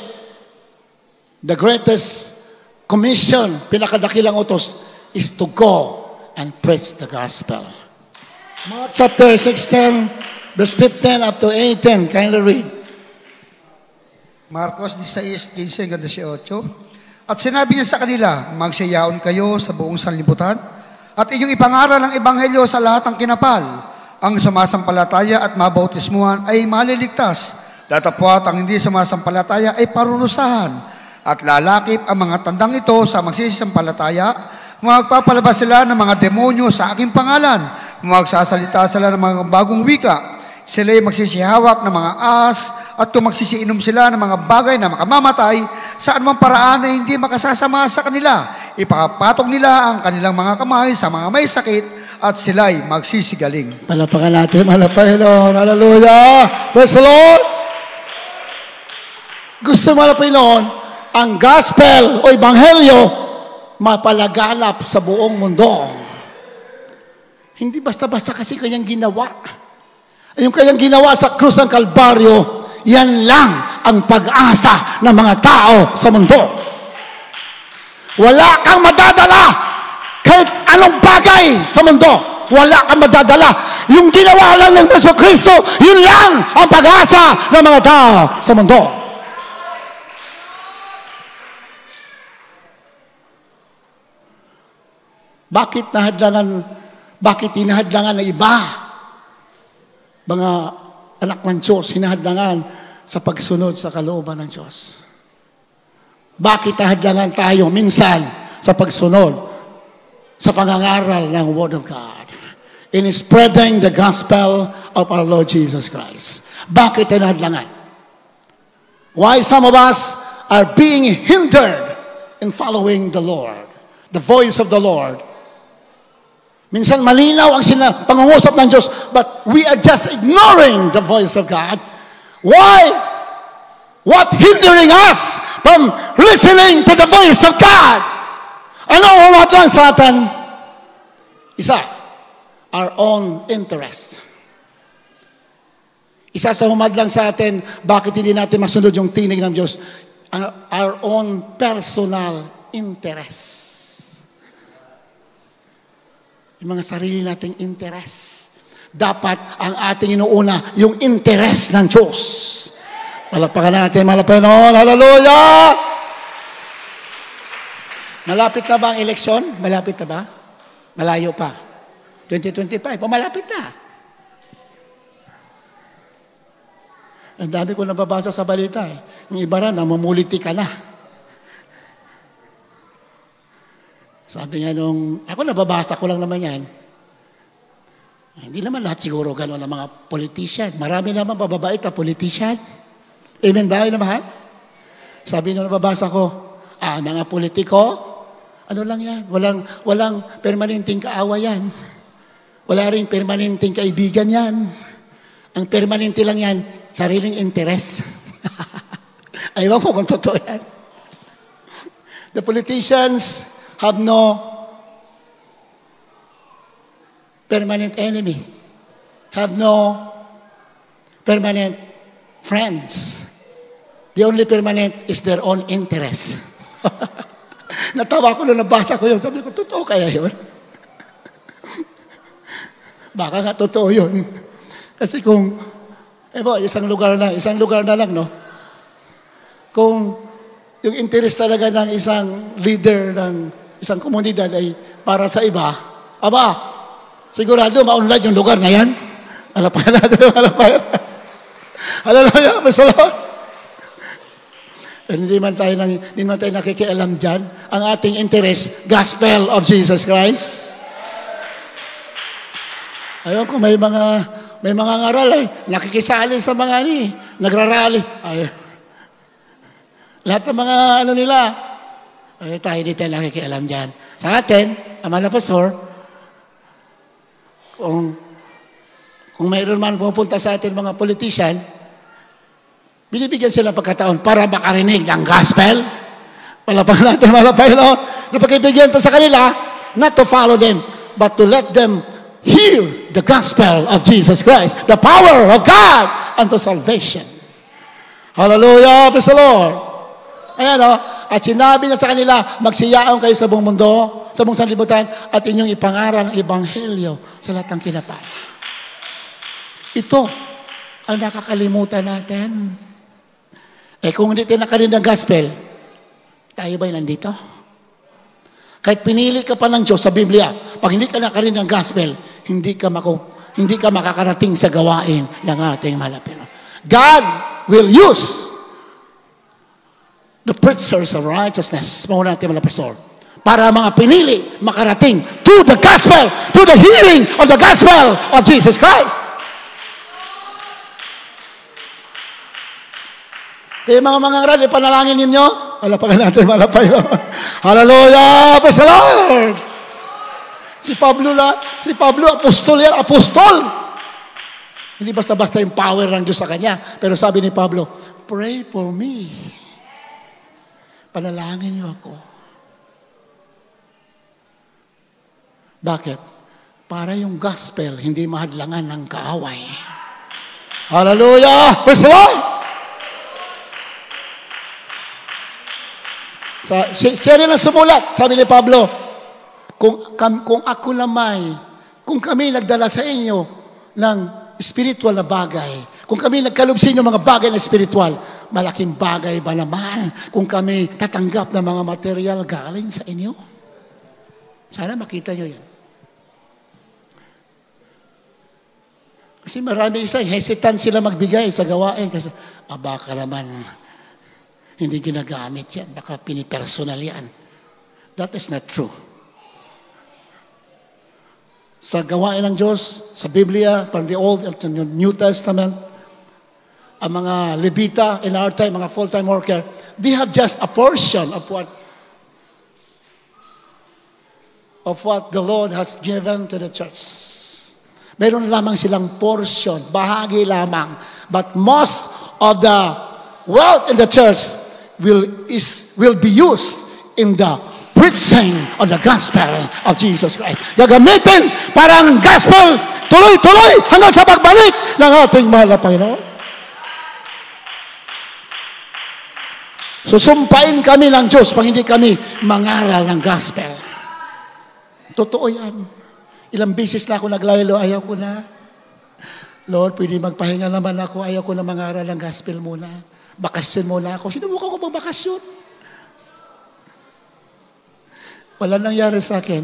the greatest commission, pinakadakilang utos, is to go and preach the gospel. Mark chapter 16, verse 15 up to 18. Kindly read. Marcos 16:15-18. At sinabi niya sa kanila, magsiyaon kayo sa buong sanlibutan at inyong ipangaral ang ebanghelyo sa lahat ng kinapal. Ang sumasampalataya at mabautismuhan ay maliligtas. Datapwat ang hindi sumasampalataya ay parurusahan. At lalakip ang mga tandang ito sa magsisisampalataya. Magpapalabas sila ng mga demonyo sa aking pangalan. Magsasalita sila ng mga bagong wika. Sila'y magsisihawak ng mga ahas at kung magsisiinom sila ng mga bagay na makamamatay, sa anumang paraan na hindi makasasama sa kanila. Ipapatong nila ang kanilang mga kamay sa mga may sakit at sila'y magsisigaling. Palapakan natin, Panginoon. Hallelujah! Praise the Lord! Gusto Panginoon, ang gospel o ebanghelyo mapalaganap sa buong mundo. Hindi basta-basta kasi kanyang ginawa. Yung kanyang ginawa sa krus ng Kalbaryo, yan lang ang pag-asa ng mga tao sa mundo. Wala kang madadala kahit anong bagay sa mundo. Wala kang madadala. Yung ginawa lang ng Yesu Kristo, yun lang ang pag-asa ng mga tao sa mundo. Bakit hinahadlangan ng iba? Mga anak ng Diyos, hinahadlangan sa pagsunod sa kalooban ng Diyos. Bakit nahadlangan tayo minsan sa pagsunod sa pangangaral ng Word of God in spreading the gospel of our Lord Jesus Christ? Bakit nahadlangan? Why some of us are being hindered in following the Lord, the voice of the Lord? Minsan malinaw ang pangungusap ng Diyos, but we are just ignoring the voice of God. Why? What hindering us from listening to the voice of God? Ano ang humadlang sa atin? Isa, our own interest. Isa sa humadlang sa atin, bakit hindi natin masunod yung tinig ng Diyos? Our own personal interest. Yung mga sarili nating interest. Dapat ang ating inuuna yung interest ng Diyos. Palakpakan natin, Panginoon. Hallelujah! Malapit na ba ang eleksyon? Malapit na ba? Malayo pa. 2025, malapit na. Ang dami ko nababasa sa balita. Yung iba rin, mamuliti ka na. Sabi nga ako nababasa ko lang naman yan. Hindi naman lahat siguro gano'n ang mga politician. Marami naman bababait na politician. Amen ba? Naman? Sabi nung nababasa ko, mga politiko, ano lang yan? Walang permanenteng kaawa yan. Wala rin permanenteng kaibigan yan. Ang permanente lang yan, sariling interes. Ayaw ko kung totoo yan. The politicians have no permanent enemy, have no permanent friends. The only permanent is their own interest. Natawa ko nung nabasa ko yun. Sabi ko, totoo kaya yun? Baka nga totoo yun. Kasi kung, isang lugar na lang, no? Kung yung interest talaga ng isang leader ng isang komunidad ay para sa iba, sigurado ma-unlad yung lugar na yan. Hallelujah, praise the Lord. Hindi man tayo nakikialam dyan. Ang ating interest, gospel of Jesus Christ. Ayaw ko, may mga ngaral nakikisali sa mga nagrarally. Lahat ng mga nila, tayo dito nakikialam dyan. Sa atin, ama na pastor, kung mayroon man pupunta sa atin mga politician, binibigyan sila pagkataon para makarinig ng gospel. Malapang natin, Panginoon. Napakibigyan ito sa kanila, not to follow them, but to let them hear the gospel of Jesus Christ, the power of God unto salvation. Hallelujah, praise the Lord. Ayan at sinabi na sa kanila, magsiyaon kayo sa buong mundo, sa buong sanlibutan, at inyong ipangaral ang ebanghelyo sa lahat ng kinapal. Ito ang nakakalimutan natin. Kung hindi tayo nakarinig ng gospel, tayo ba'y nandito? Kahit pinili ka pa ng Diyos sa Biblia, pag hindi ka nakarinig ng gospel, hindi ka makakarating sa gawain ng ating malapit. God will use the preachers of righteousness, mga natin mga pastor, para mga pinili makarating to the gospel, to the hearing of the gospel of Jesus Christ. Kaya mga ngaral, ipanalangin ninyo. Alapakan natin, malapay. Hallelujah! Praise the Lord! Si Pablo, apostol yan, apostol! Hindi basta-basta yung power ng Diyos sa kanya. Pero sabi ni Pablo, pray for me. Panalangin niyo ako. Bakit? Para yung gospel, hindi mahadlangan ng kaaway. Hallelujah! Praise the Lord! Siya rin ang sumulat, sabi ni Pablo, kung kami nagdala sa inyo ng spiritual na bagay, kung kami nagkalob sa inyo mga bagay na spiritual, malaking bagay ba naman kung kami tatanggap ng mga material galing sa inyo? Sana makita nyo yan. Kasi marami hesitant sila magbigay sa gawain kasi, baka naman, hindi ginagamit yan. Baka pinipersonal yan. That is not true. Sa gawain ng Diyos, sa Biblia, from the Old to the New Testament, ang mga Levita in our time, mga full-time worker, they have just a portion of what the Lord has given to the church. Meron lamang silang portion, bahagi lamang. But most of the wealth in the church will be used in the preaching of the gospel of Jesus Christ. Gagamitin para ang gospel tuloy-tuloy hanggang sa pagbalik ng ating mahal na Panginoon. Susumpain kami ng Diyos pag hindi kami mangaral ng gospel. Totoo yan. Ilang beses na ako naglaylo, ayaw ko na. Lord, pwede magpahinga naman ako, ayaw ko na mangaral ng gospel muna. Bakasyon muna ako. Sinubukan ko magbakasyon. Wala nangyari sa akin.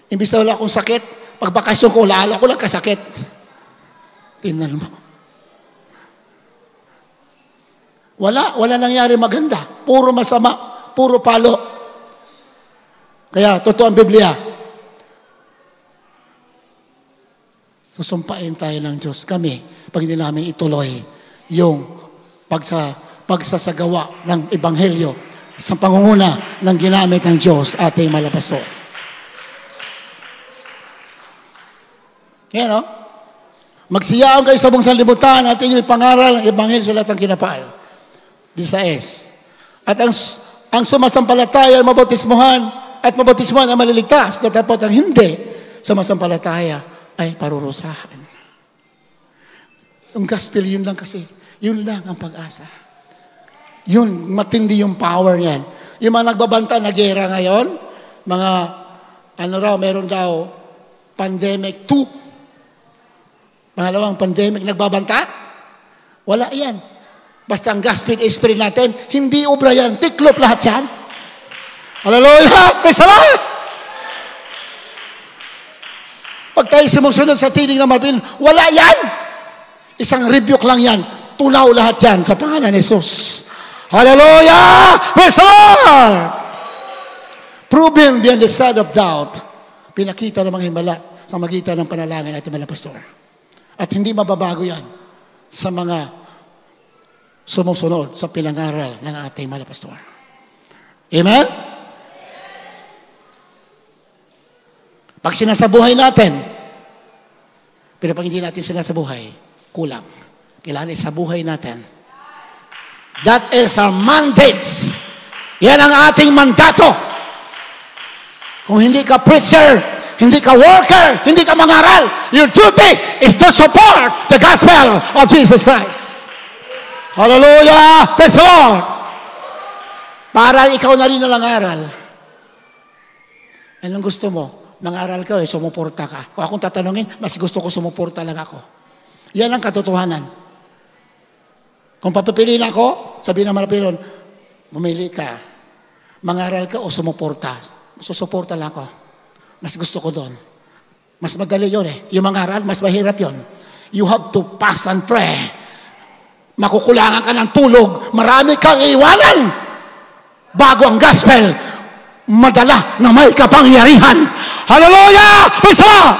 Imbis na wala akong sakit, pag bakasyon ko, lalo ko lang kasakit. Tingnan mo. Wala nangyari maganda. Puro masama. Puro palo. Kaya, totoo ang Biblia. Susumpain tayo ng Diyos. Kami, pag hindi namin ituloy yung pagsasagawa ng ebanghelyo sa pangunguna ng ginamit ng Diyos ating malapastor. Yan, magsiyaon kayo sa buong sanlibutan at inyong ipangaral ang ebanghelyo sa lahat ng kinapal. 16. At ang sumasampalataya ay mabautismuhan at mabautismuhan ay maliligtas. Datapot ang hindi sumasampalataya ay parurusahan. Yung gospel, yun lang kasi. Yun lang ang pag-asa. Yun, matindi yung power yan. Yung mga nagbabanta na gera ngayon, mga, meron daw, pandemic 2. Pangalawang pandemic, nagbabanta? Wala yan. Basta ang gospel spirit natin, hindi obra yan. Tiklop lahat yan. Hallelujah! Praise the Lord! Pag tayo sumusunod sa tinig ng mapin, wala yan! Isang rebuke lang yan. Tunaw lahat yan sa pangalan ni Jesus. Hallelujah! Praise the Lord! Proven beyond the shadow of doubt. Pinakita ng mga himala sa magitan ng panalangin at mga pastor. At hindi mababago yan sa mga sumusunod sa pinangaral ng ating mga pastor. Amen? Pag sinasabuhay natin, pero pag hindi natin sinasabuhay, kulang. Kailangan isabuhay natin. That is our mandates. Yan ang ating mandato. Kung hindi ka preacher, hindi ka worker, hindi ka mangaral, your duty is to support the gospel of Jesus Christ. Hallelujah! Praise the Lord! Para ikaw na rin na nangaral. Anong gusto mo? Nangaral ka, sumuporta ka. Kung akong tatanungin, mas gusto ko sumuporta lang ako. Yan ang katotohanan. Kung papapiliin ako, sabihin ng malapilon, mamili ka. Mangaral ka o sumuporta. Susuporta lang ako. Mas gusto ko doon. Mas madali yun eh. Yung mangaral, mas mahirap yun. You have to fast and pray. Makukulangan ka ng tulog. Marami kang iiwanan. Bago ang gospel, madala na may kapangyarihan. Hallelujah! Praise the Lord!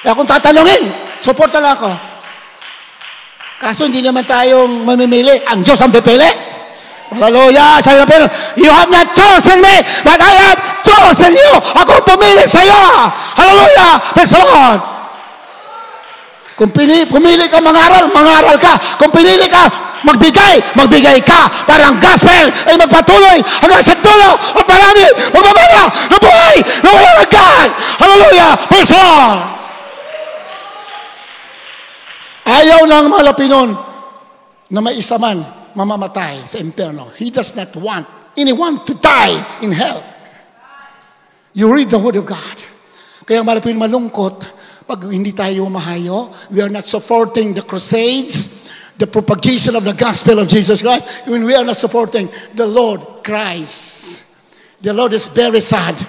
Kaya kung tatanungin, suporta lang ako. Kaso hindi naman tayong mamimili. Ang Diyos ang pipili. Hallelujah! Sabi na pero, you have not chosen me, but I have chosen you. Ako pumili sa iyo. Hallelujah! Praise the Lord! Kung pumili ka mangaral, mangaral ka. Kung pinili ka magbigay ka para ang gospel ay magpatuloy hanggang sa dulo at marami magbabala na buhay na walang hanggan. Hallelujah! Praise the Lord! Ayaw ng mga Lapinon na may isa man mamamatay sa impyerno. He does not want anyone to die in hell. You read the Word of God. Kaya mga Lapinon malungkot pag hindi tayo mahayo. We are not supporting the crusades, the propagation of the gospel of Jesus Christ, when we are not supporting the Lord Christ. The Lord is very sad.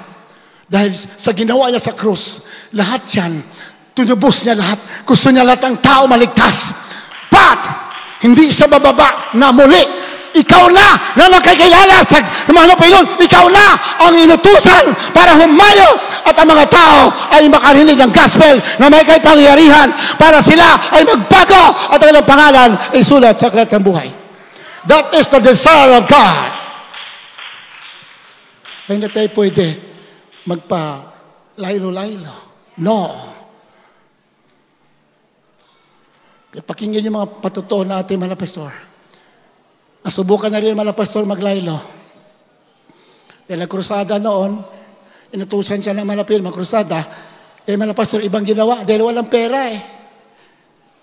Dahil sa ginawa niya sa krus, lahat yan, tunubos niya lahat. Gusto niya lahat ng tao maligtas. But, hindi siya bababa na muli. Ikaw na nakakilala sa mga Panginoon, ikaw na ang inutusan para humayo at ang mga tao ay makarinig ng gospel na may kapangyarihan para sila ay magbago at ang ilang pangalan ay sulat sa aklat ng buhay. That is the desire of God. Hindi tayo pwede magpa-laylo-laylo. No. Pakinggan yung mga patutuo natin, mga pastor. Nasubukan na rin mga pastor maglaylo. Dahil nagkrusada noon, inutusan siya ng malapil, magkrusada. Mga pastor, ibang ginawa, dahil walang pera eh.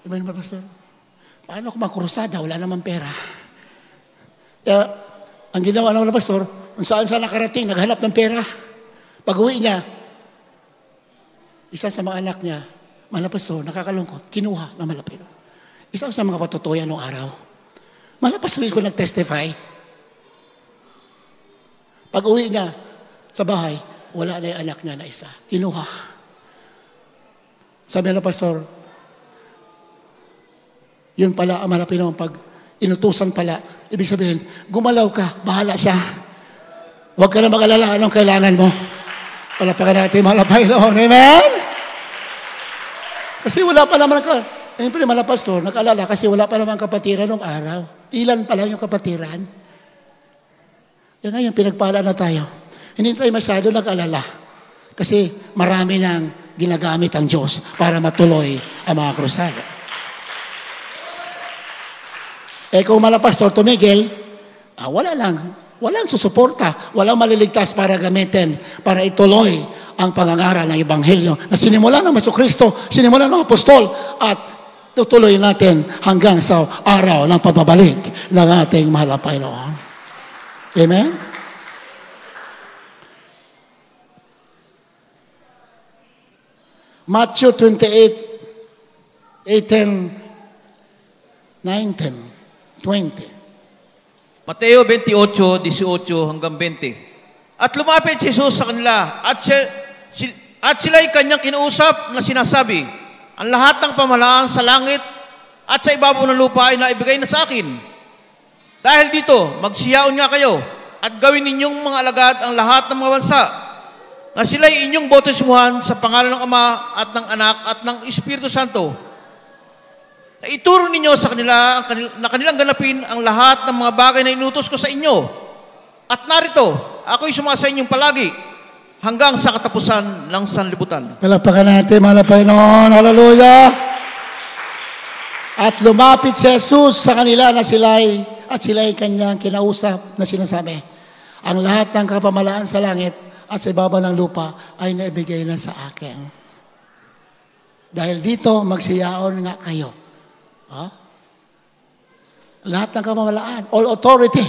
Mga pastor, paano kung magkrusada, wala namang pera? Kaya, ang ginawa ng mga pastor, kung saan nakarating, naghanap ng pera. Pag-uwi niya, isa sa mga anak niya, mga pastor, nakakalungkot, kinuha ng malapil. Isa sa mga patutuyan noong araw. Mga pastoris ko nag-testify. Pag uwi niya sa bahay, wala na yung anak niya na isa. Kinuha. Sabi na pastor, yun pala ang malapit naman pag inutusan pala. Ibig sabihin, gumalaw ka, bahala siya. Huwag ka na mag-alala anong kailangan mo. Palapakan natin mga Panginoon. Amen? Kasi wala pa naman Siyempre, mga pastor, nag-alala kasi wala pa naman kapatiran noong araw. Ilan pa lang yung kapatiran. Yan ngayon, pinagpala na tayo. Hindi tayo masyado nag-alala. Kasi marami nang ginagamit ang Diyos para matuloy ang mga krusada. Kung mga pastor tumigil, wala lang. Walang susuporta. Walang maliligtas para gamitin, para ituloy ang pangangaral ng Ebanghelyo na sinimula ng Jesucristo, sinimula ng Apostol, at tutuloy natin hanggang sa araw ng pagbabalik ng ating mahal na Panginoon. Amen? Matthew 28, 18, 19, 20. Mateo 28, 18 hanggang 20. At lumapit si Jesus sa kanila at sila'y kanyang kinausap na sinasabi, ang lahat ng pamahalaan sa langit at sa ibabaw ng lupa ay naibigay na sa akin. Dahil dito, magsiyaon nga kayo at gawin ninyong mga alagad ang lahat ng mga bansa na sila'y inyong bautismuhan sa pangalan ng Ama at ng Anak at ng Espiritu Santo. Na ituro ninyo sa kanila na kanilang ganapin ang lahat ng mga bagay na inutos ko sa inyo. At narito, ako'y sumasa inyong palagi hanggang sa katapusan ng sanlibutan. Palakpakan natin, mahal na Panginoon. Hallelujah! At lumapit si Jesus sa kanila na sila'y kanyang kinausap na sinasabi, ang lahat ng kapamalaan sa langit at sa ibaba ng lupa ay naibigay na sa akin. Dahil dito, magsiyaon nga kayo. Ha? Lahat ng kapamalaan, all authority.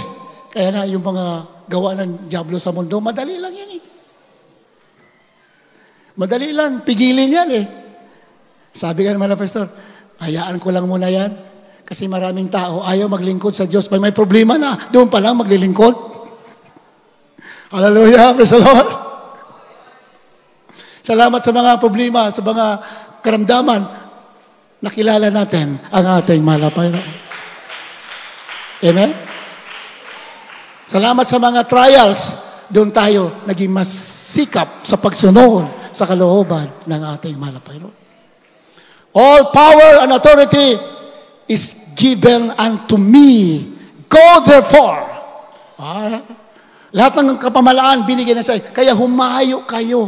Kaya na yung mga gawa ng diablo sa mundo, madali lang yan eh. Madali lang, pigilin yan eh. Sabi ka naman na pastor, hayaan ko lang muna yan. Kasi maraming tao ayaw maglingkod sa Diyos. Pag may problema na, doon pa lang maglilingkod. Hallelujah, praise the Lord. Salamat sa mga problema, sa mga karamdaman. Nakilala natin ang ating mahal na Panginoon. Amen? Salamat sa mga trials. Doon tayo naging mas sikap sa pagsunod sa kalooban ng ating mahal na Panginoon. All power and authority is given unto me. Go therefore. Lahat ng kapamalaan binigyan na sa iyo. Kaya humayo kayo.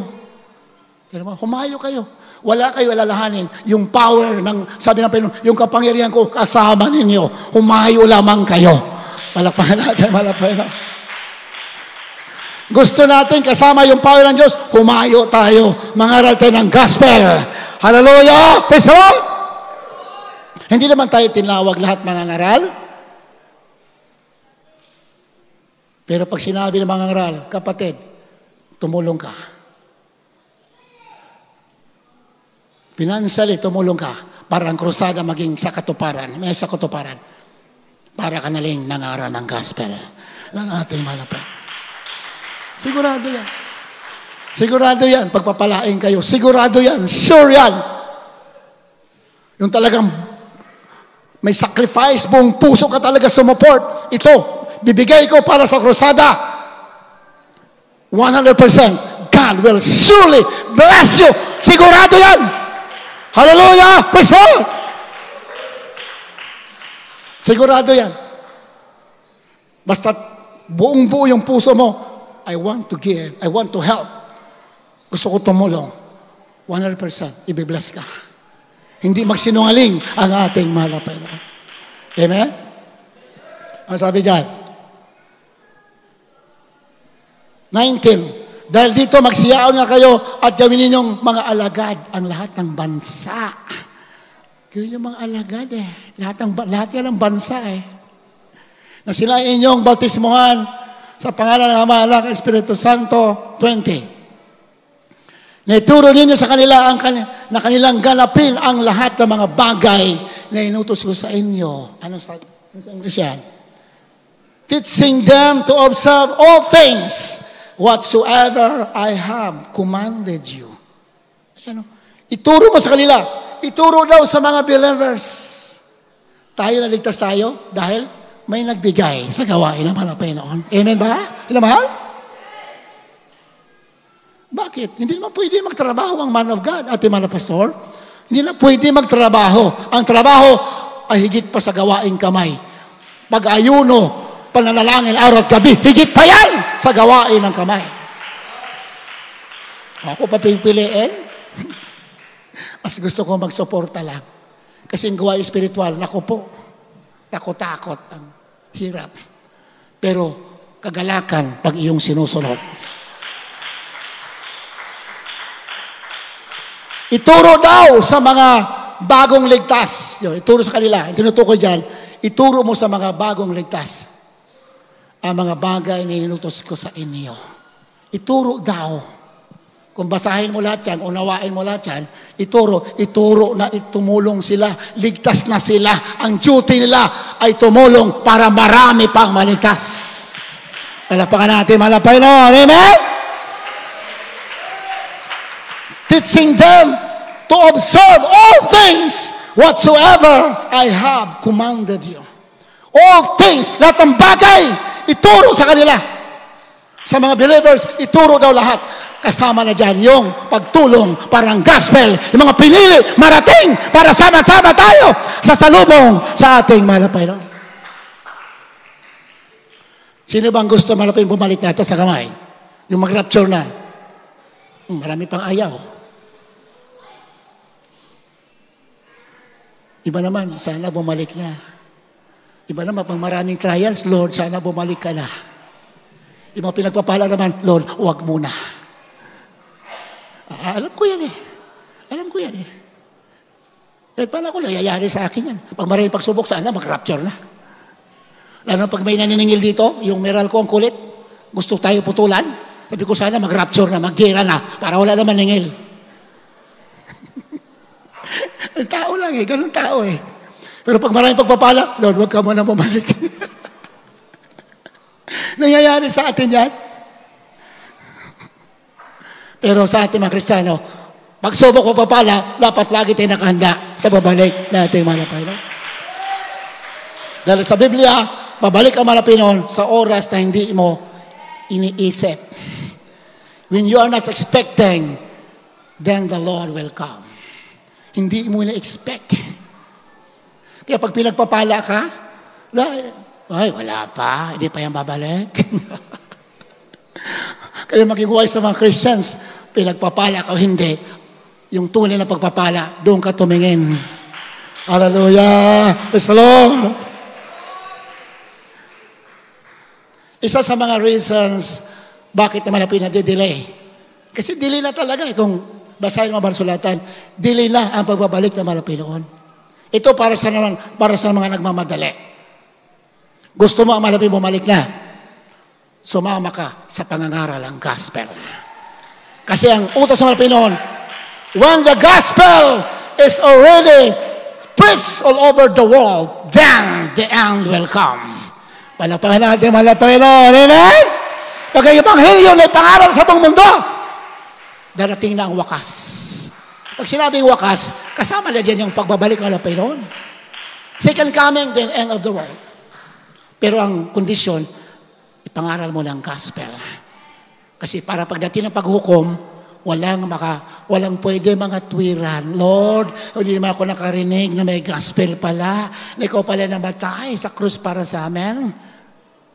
Humayo kayo. Wala kayo alalahanin. Yung power ng, sabi ng Panginoon, yung kapangyarihan ko kasama ninyo. Humayo lamang kayo. Palakpakan natin, malapay na. Gusto natin kasama yung power ng Diyos, humayo tayo. Mangaral tayo ng gospel. Hallelujah! Praise the Lord! Hindi naman tayo tinawag lahat mangangaral. Pero pag sinabi ng mangangaral, kapatid, tumulong ka. Financially, tumulong ka para ang krusada maging sa katuparan. May sa katuparan. Para ka naling nangaral ng gospel ng ating malapay. Sigurado yan. Sigurado yan. Pagpapalain kayo. Sigurado yan. Sure yan. Yung talagang may sacrifice, buong puso ka talaga sumuport. Ito, bibigay ko para sa krusada. 100%. God will surely bless you. Sigurado yan. Hallelujah! Praise God! Sigurado yan. Basta buong-buo yung puso mo, I want to give, I want to help. Gusto ko tumulong. 100%. Ibibless ka. Hindi magsinungaling ang ating mahal na Panginoon. Amen? Ang sabi dyan, 19. Dahil dito magsiyaon nga kayo at gawin ninyong mga alagad ang lahat ng bansa. Yun yung mga alagad eh. Lahat yan ang bansa eh. Na sila inyong bautismuhan sa pangalan ng Ama, Anak, Espiritu Santo. 20. Naituro ninyo sa kanila na kanilang ganapin ang lahat ng mga bagay na inutos ko sa inyo. Ano sa English yan? Teaching them to observe all things whatsoever I have commanded you. Ayan, ituro mo sa kanila. Ituro daw sa mga believers. Tayo naligtas tayo dahil may nagbigay sa gawain ng mahal na Panginoon. Amen ba? Mahal? Bakit? Hindi naman pwede magtrabaho ang man of God at mahal na pastor. Hindi na pwede magtrabaho. Ang trabaho ay higit pa sa gawaing kamay. Pag-ayuno, pananalangin araw at gabi, higit pa yan sa gawain ng kamay. Ako pa pipiliin? Mas gusto ko magsuporta lang. Kasi yung gawain spiritual, naku po, takot-takot ang hirap. Pero kagalakan pag iyong sinusunod. Ituro daw sa mga bagong ligtas. Ituro sa kanila. Tinutukoy dyan, ituro mo sa mga bagong ligtas ang mga bagay na inutos ko sa inyo. Ituro daw. Kung basahin mo lahat yan, unawain mo lahat yan, ituro na itumulong sila, ligtas na sila. Ang duty nila ay tumulong para marami pang maligtas. Palapakan natin, mahal na Panginoon. Amen? Teaching them to observe all things whatsoever I have commanded you. All things, lahat ng bagay, ituro sa kanila. Sa mga believers, ituro daw lahat. Kasama na dyan yung pagtulong para ang gospel, yung mga pinili, marating para sama-sama tayo sa salubong sa ating malapay. No? Sino bang gusto malapay bumalik natin sa kamay? Yung mag-rapture na. Marami pang ayaw. Iba naman, sana bumalik na. Iba naman, pag maraming trials, Lord, sana bumalik ka na. Yung mga pinagpapala naman, Lord, huwag muna. Alam ko yan eh. Alam ko yan eh. Kahit paano ko nangyayari sa akin yan. Pag maraming pagsubok, sana mag-rapture na. Lalo pag may naniningil dito, yung meral ko ang kulit, gusto tayo putulan, sabi ko sana mag-rapture na, mag-gira na, para wala naman ningil. Ang tao lang eh, ganun tao eh. Pero pag maraming pagpapala, Lord, huwag ka muna bumalik. Nangyayari sa atin yan. Pero sa ating mga Kristiyano, pagsubok o papala, dapat lagi tayo nakahanda sa babalik na ating malapay. No? Dahil sa Biblia, babalik ang malapay noon sa oras na hindi mo iniisip. When you are not expecting, then the Lord will come. Hindi mo na-expect. Kaya pag pinagpapala ka, ay, wala pa, hindi pa yan babalik. Kaya maging sa mga Christians, pinagpapala ka o hindi, yung tunay na pagpapala, doon ka tumingin. Hallelujah! Praise the Lord! Isa sa mga reasons bakit naman na pinadidelay. Kasi delay na talaga eh. Kung basahin mo Barsulatan, delay na ang pagbabalik ng mga Pinoon. Ito para sa mga nagmamadali. Gusto mo ang malapit bumalik na, sumama ka sa pangangaral ng gospel. Kasi ang utos ng mga Pinoon, when the gospel is already preached all over the world, then the end will come. Palapahan natin mga Pinoon. Amen? Pag ang Ebanghelyo na ipangaral sa buong mundo, darating na ang wakas. Pag sinabing wakas, kasama na dyan yung pagbabalik ng mga Pinoon. Second coming, then end of the world. Pero ang kondisyon, ipangaral mo ng gospel. Kasi para pagdating ng paghukom, walang pwede mga tuwiran. Lord, hindi naman ako nakarinig na may gospel pala, na ikaw pala namatay sa krus para sa amin.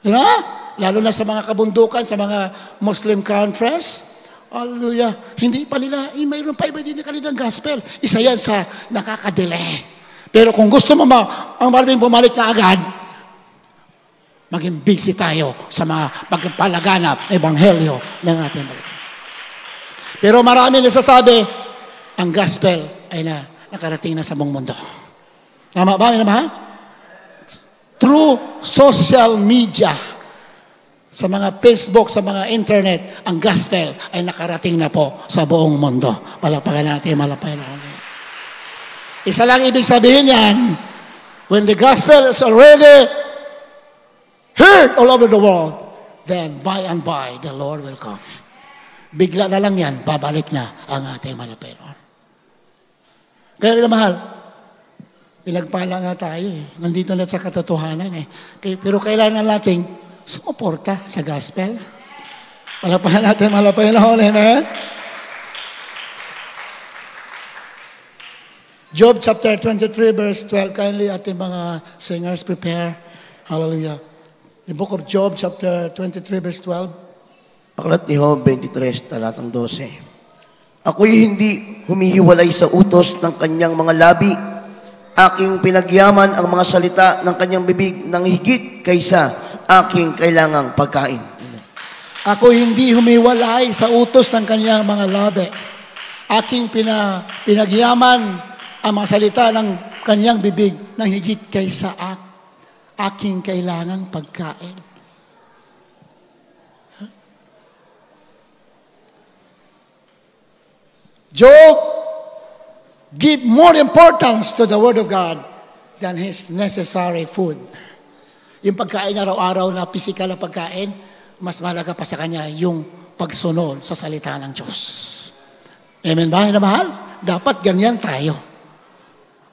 Diba? Lalo na sa mga kabundukan, sa mga Muslim countries. Hallelujah. Hindi pa nila, mayroon pa iba din na kanilang gospel. Isa yan sa nakakadele. Pero kung gusto mo ang maraming bumalik na agad, maging busy tayo sa mga pagpalaganap na ebanghelyo ng ating balik. Pero marami nasasabi, ang gospel ay nakarating na sa buong mundo. Tama ba, minamahal? Through social media, sa mga Facebook, sa mga internet, ang gospel ay nakarating na po sa buong mundo. Palapakan natin, malapay na. Isa lang ibig sabihin yan, when the gospel is already heard all over the world, then by and by, the Lord will come. Bigla na lang yan, babalik na ang ating malapay. Kaya mahal, pinagpala nga tayo eh. Nandito na sa katotohanan eh. Pero kailangan nating sumuporta sa gospel. Palapahan natin, malapay na hon, amen? Job chapter 23 verse 12. Kindly ating mga singers prepare. Hallelujah. The book of Job chapter 23 verse 12. Aklat ni Job 23, talatang 12. Ako'y hindi humihiwalay sa utos ng kanyang mga labi. Aking pinagyaman ang mga salita ng kanyang bibig ng higit kaysa aking kailangang pagkain. Ako hindi humiwalay sa utos ng kanyang mga labi. Aking pinagyaman ang mga salita ng kanyang bibig ng higit kaysa aking kailangang pagkain. Job give more importance to the Word of God than his necessary food. Yung pagkain araw-araw na physical na pagkain, mas mahalaga pa sa kanya yung pagsunod sa salita ng Diyos. Amen ba, na mahal? Dapat ganyan tayo.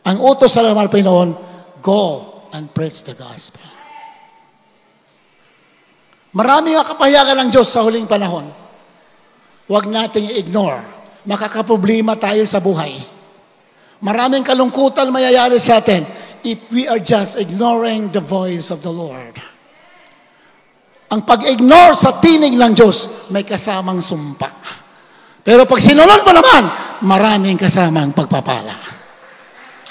Ang utos sa mga Pinoon, go and preach the gospel. Marami nga kapahayagan ng Diyos sa huling panahon. Huwag nating i-ignore. Makakaproblema tayo sa buhay. Maraming kalungkutan mayayari sa atin if we are just ignoring the voice of the Lord. Ang pag-ignore sa tinig ng Diyos, may kasamang sumpa. Pero pag sinunod mo naman, maraming kasamang pagpapala.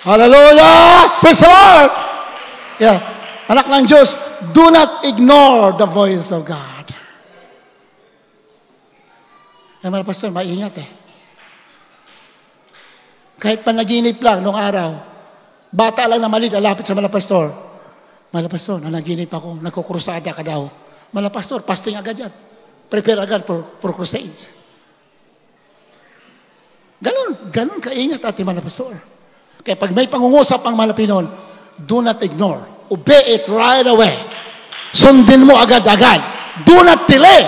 Hallelujah! Praise the Lord! Yeah. Anak ng Diyos, do not ignore the voice of God. Mga pastor, maingat eh. Kahit panaginip lang nung araw, bata lang na maliit, alapit sa malapastor. Malapastor, nanaginip ako, nagkukrusada ka daw. Malapastor, fasting agad yan. Prepare agad for crusade. Ganon kaingat ating malapastor. Kaya pag may pangungusap ang malapinon, do not ignore. Obey it right away. Sundin mo agad-agad. Do not delay.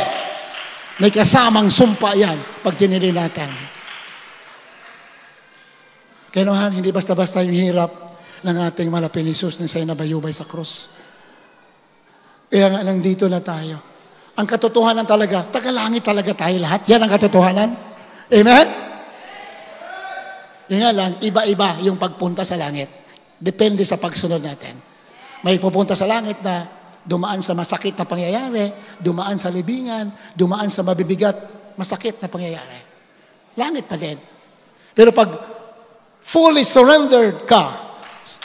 May kasamang sumpa yan pag dinili natin. Kaya naman, hindi basta-basta yung hirap ng ating malapin Jesus na siya'y nabayubay sa krus. Kaya nga, nandito na tayo. Ang katotohanan talaga, tagalangit talaga tayo lahat. Yan ang katotohanan. Amen? Yan nga lang, iba-iba yung pagpunta sa langit. Depende sa pagsunod natin. May pupunta sa langit na dumaan sa masakit na pangyayari, dumaan sa libingan, dumaan sa mabibigat, masakit na pangyayari. Langit pa din. Pero pag fully surrendered ka,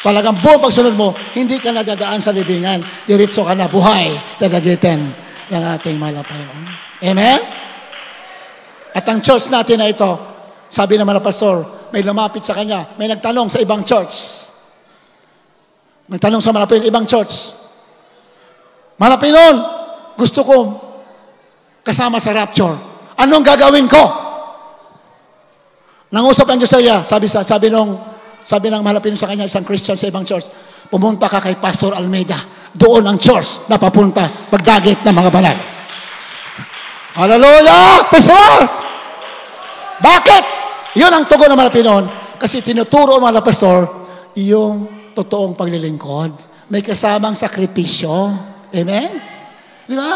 talagang buong pagsunod mo, hindi ka nadadaan sa libingan, diretso ka na buhay, dadagitin ng ating malapay. Amen? At ang church natin na ito, sabi ng mga pastor, may lumapit sa kanya, may nagtanong sa ibang church. Nagtanong sa malapit, ibang church. Malapinon, gusto ko kasama sa rapture. Anong gagawin ko? Nangusap ang Diyos sa iya, sabi ng malapin sa kanya, isang Christian sa ibang church, pumunta ka kay Pastor Almeida. Doon ang church na papunta pagdagit ng mga banal. Hallelujah! Praise the Lord! Bakit? Yun ang tugon ng malapinon. Kasi tinuturo ang mga pastor yung totoong paglilingkod. May kasamang sakripisyo. Amen? Di ba?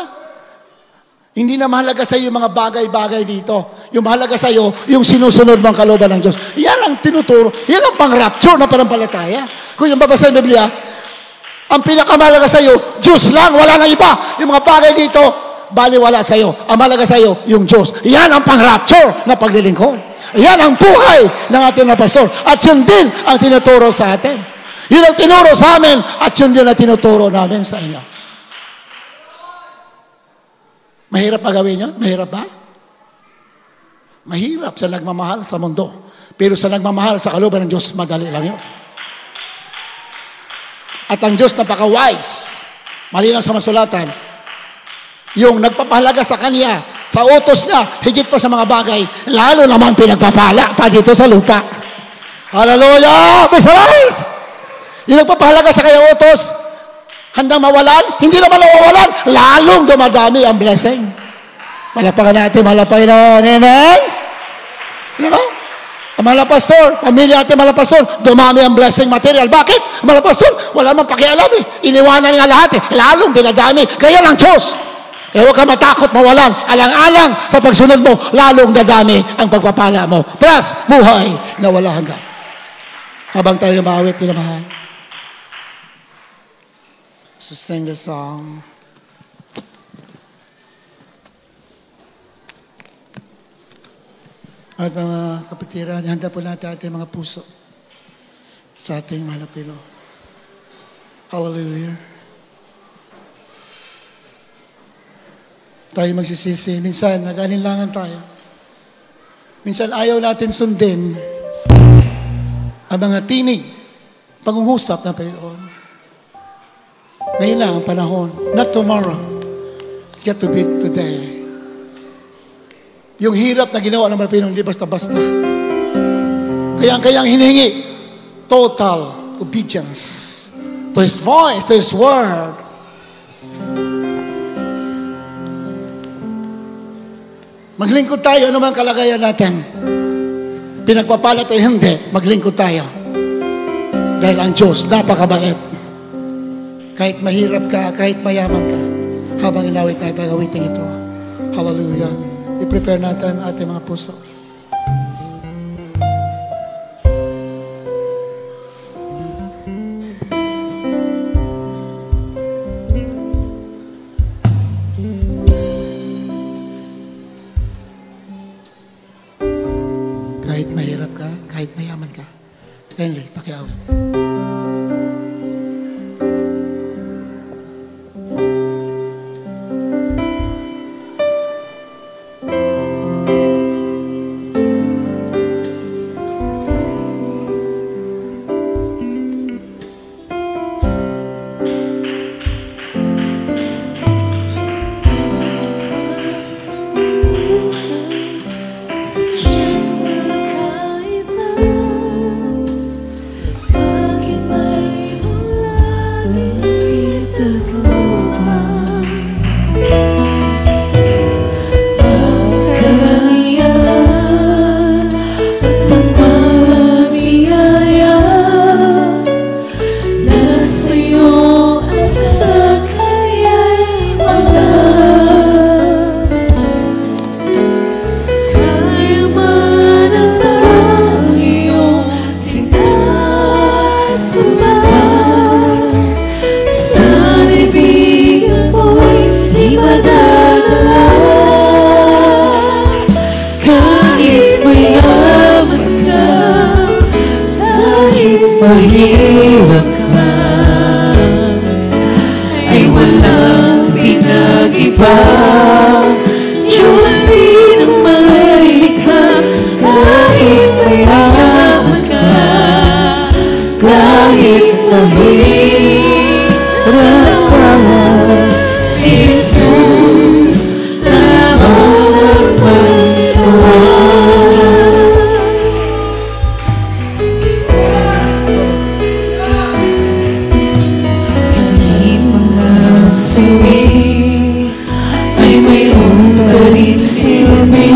Hindi na mahalaga sa iyo yung mga bagay-bagay dito. Yung mahalaga sa iyo, yung sinusunod mong kalooban ng Diyos. Yan ang tinuturo. Yan ang pang-rapture na panampalataya. Kung yung babasa ng Biblia, ang pinakamahalaga sa iyo, Diyos lang, wala nang iba. Yung mga bagay dito, baliwala sa iyo. Ang mahalaga sa iyo, yung Diyos. Yan ang pang-rapture na paglilingkod. Yan ang buhay ng ating na pastor. At yun din ang tinuturo sa atin. Yun ang tinuro sa amin at yun din ang tinuturo namin sa inyo. Mahirap pa gawin yun? Mahirap ba? Mahirap sa nagmamahal sa mundo. Pero sa nagmamahal sa kalooban ng Diyos, madali lang yun. At ang Diyos napaka-wise. Malinaw sa masulatan. Yung nagpapahalaga sa Kanya, sa utos niya, higit pa sa mga bagay, lalo naman pinagpapala pa dito sa lupa. Hallelujah! Praise the Lord! Yung nagpapahalaga sa Kanya utos, handang mawalan, hindi naman mawawalan, lalong dumadami ang blessing. Malapakan natin, malapay na, amen? Di ba? Ang mga pastor, pamilya natin mga pastor, dumami ang blessing material. Bakit? Ang mga pastor, wala mang pakialam eh. Iniwanan nga lahat eh. Lalong binadami. Kaya lang Diyos. Eh huwag ka matakot mawalan. Alang-alang sa pagsunod mo, lalong dadami ang pagpapala mo. Plus, buhay na wala hanggan. Habang tayo maawit, tinamahan. So sing the song. At mga kapatiran, handa po natin ating mga puso sa ating malapilo. Hallelujah. Tayo magsisisi. Minsan, nag-alinlangan tayo. Minsan, ayaw natin sundin ang mga tinig, pangungusap ng Panginoon. Ngayon lang ang panahon. Not tomorrow. It's got to be today. Yung hirap na ginawa ng Pilipino, hindi basta-basta. Kaya hinihingi, total obedience to His voice, to His word. Maglingkod tayo, ano man kalagayan natin. Pinagpapala tayo, hindi. Maglingkod tayo. Dahil ang Diyos, napakabait. Kahit mahirap ka, kahit mayaman ka, habang inawit natin ang awiting ito. Hallelujah. I-prepare natin ating mga puso. Kahit mahirap ka, kahit mayaman ka, kindly, pakiawit. mahirap ka ay walang pinag-iba. Diyos din ang may likha, kahit mayaman ka, kahit mahirap ka, si Jesus lamang magawa. Ay mayroon pa rin silbi,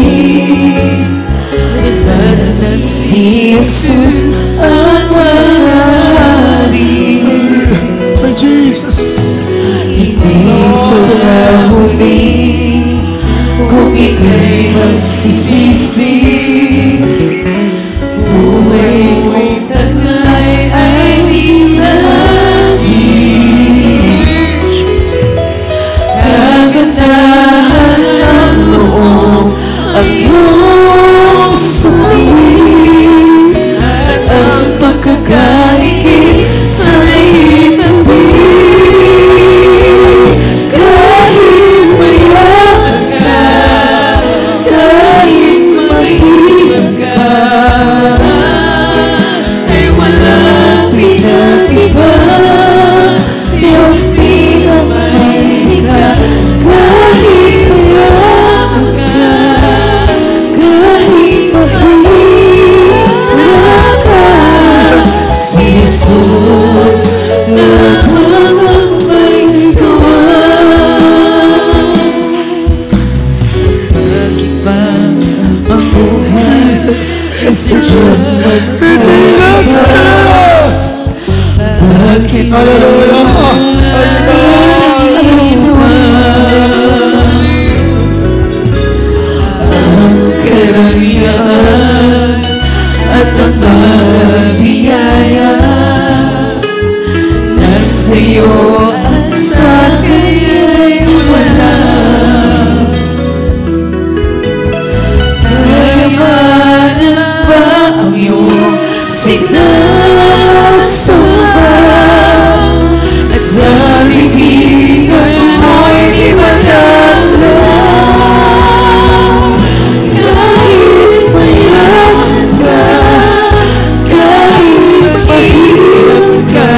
basta't si Jesus ang mahari. For Jesus, Hindi ko na huli kung ika'y magsisisi. Buhay mo'y taglay ay hinahit. Kagandahan ng loob ang iyong sabihin, at ang pagkakaikip sa ihip ng bibig. Kahit mayaman ka, kahit mahirap ka, ay walang pinag-iba. Diyos din ang may likha, kahit mayaman ka, kahit mahirap ka, si Jesus lamang ang may gawa. Bakit ba ang buhay ay sadyang magkaiba? Bakit ba ang karangyaan at ang biyaya nasa iyo at sa kanya'y wala? Kayamanan ba ang iyong sinasamba? At sa libigan mo'y di madala? Kahit mayaman ka, kahit mahirap ka,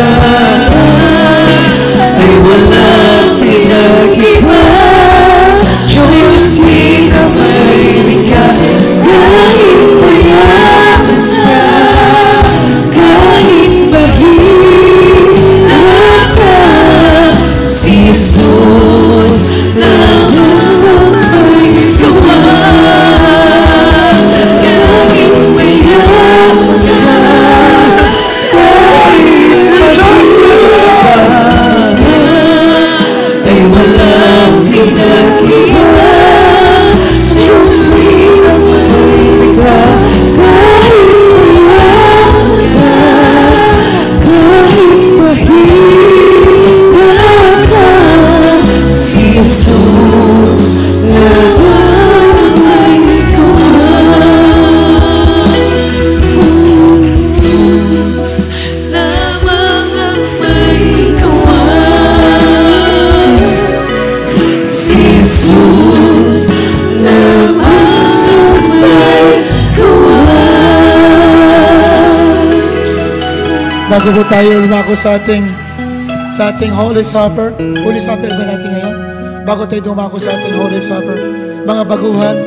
Bago po tayo lumako sa ating Holy Supper. Holy Supper ba natin ngayon? Bago tayo dumako sa ating Holy Supper, mga baguhan,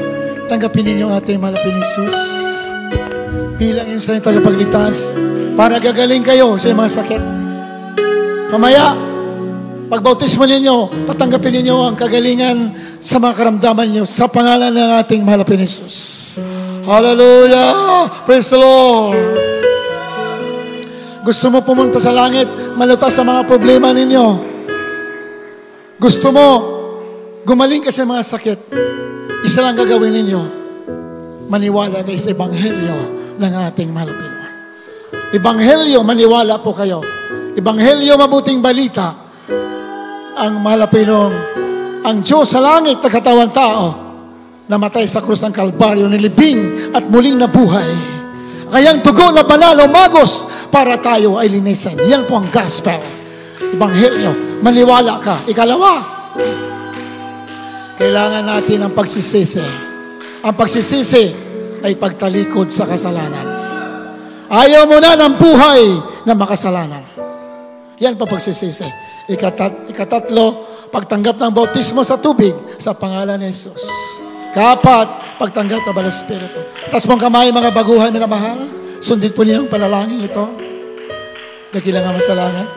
tanggapin ninyo ang ating mahal na Jesus bilang isa ng tagapagligtas para gagaling kayo sa mga sakit. Mamaya, pagbautismo ninyo, tatanggapin ninyo ang kagalingan sa mga karamdaman ninyo sa pangalan ng ating mahal na Jesus. Hallelujah! Praise the Lord! Gusto mo pumunta sa langit, malutas sa mga problema ninyo. Gusto mo gumaling ka sa mga sakit. Isa lang gagawin ninyo. Maniwala kayo sa Ebanghelyo ng ating mahal na Panginoon. Ebanghelyo, maniwala po kayo. Ebanghelyo, mabuting balita. Ang mahal na Panginoon, ang Diyos sa langit, nagkatawang tao, namatay sa krus ng Kalbaryo, nilibing at muling nabuhay. Kayang dugo na banal o magos para tayo ay linisin. Yan po ang gospel. Ebanghelyo. Maniwala ka. Ikalawa, kailangan natin ang pagsisisi. Ang pagsisisi ay pagtalikod sa kasalanan. Ayaw mo na ng buhay na makasalanan. Yan po pagsisisi. Ikatatlo, pagtanggap ng bautismo sa tubig sa pangalan ni Jesus. Kapat, pagtanggap ng Banal na Espiritu. Taas mong kamay, mga baguhan na mahal. Sundin po niyo ang panalangin ito. Nakilangaman sa langit.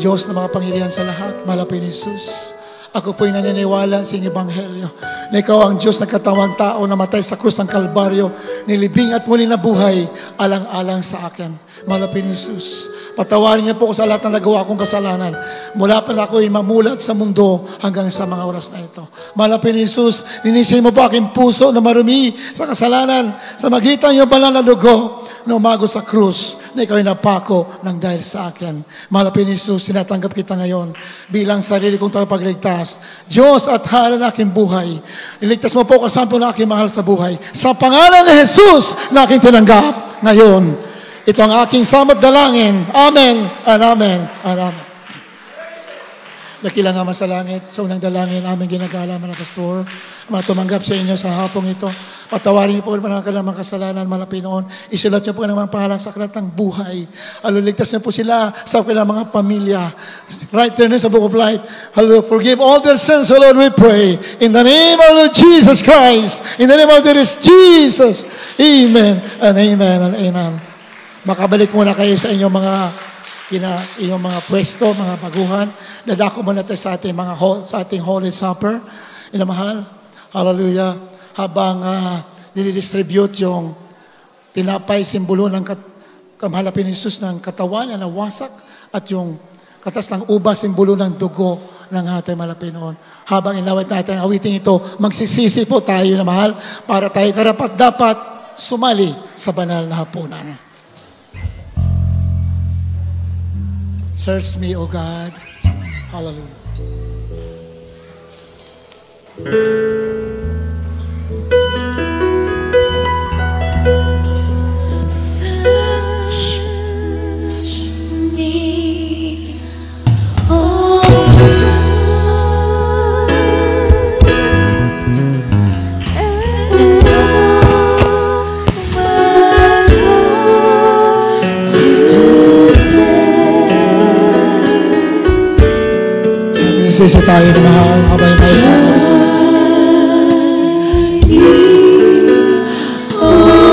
Diyos na mga Panginoon sa lahat, malapit ni Jesus. Ako po'y naniniwala sa inyong Ebanghelyo na ikaw ang Diyos na katawang tao na matay sa krus ng Kalbaryo, nilibing at muli na buhay, alang-alang sa akin. Malapit ni Jesus. Patawarin niyo po ko sa lahat ng nagawa kong kasalanan. Mula pa na ako'y mamulat sa mundo hanggang sa mga oras na ito. Malapit ni Jesus, linisin mo po aking puso na marumi sa kasalanan sa magitan niyo banal na dugo na umago sa krus na ikaw'y napako ng dahil sa akin. Malapit ni Jesus, sinatanggap kita ngayon bilang sarili kong tagapagligtas. Diyos at Hala ng aking buhay. Iligtas mo po kasampo na aking mahal sa buhay. Sa pangalan ni Jesus na aking tinanggap ngayon. Ito ang aking samot dalangin. Amen, and amen, and amen. Dakilang Ama sa langit, sa unang dalangin aming ginagala, mga pastor, mga tumanggap sa inyo sa hapong ito. Patawarin niyo po ang mga kalamang kasalanan, mga Pinoon. Isulat niyo po ang mga pangalan sa aklatang buhay. Aluligtas niyo po sila sa kanilang mga pamilya. Right there sa Book of Life. Hallelujah. Forgive all their sins, O Lord, we pray. In the name of Lord Jesus Christ. In the name of Jesus. Amen and amen and amen. Makabalik muna kayo sa inyong mga pwesto, mga baguhan. Dadako muna tayo sa ating Holy Supper. Inamahal, hallelujah, habang dinidistribute yung tinapay, simbolo ng kamahalapin ni Jesus ng katawan na nawasak at yung katas ng uba, simbolo ng dugo ng ating malapit noon. Habang inawit natin ang awiting ito, magsisisi po tayo na mahal para tayo karapat dapat sumali sa banal na hapunan. Search me, O God. Hallelujah. Search me, oh God, and know my heart today. Sisi tayo na mahal, habang tayo Oh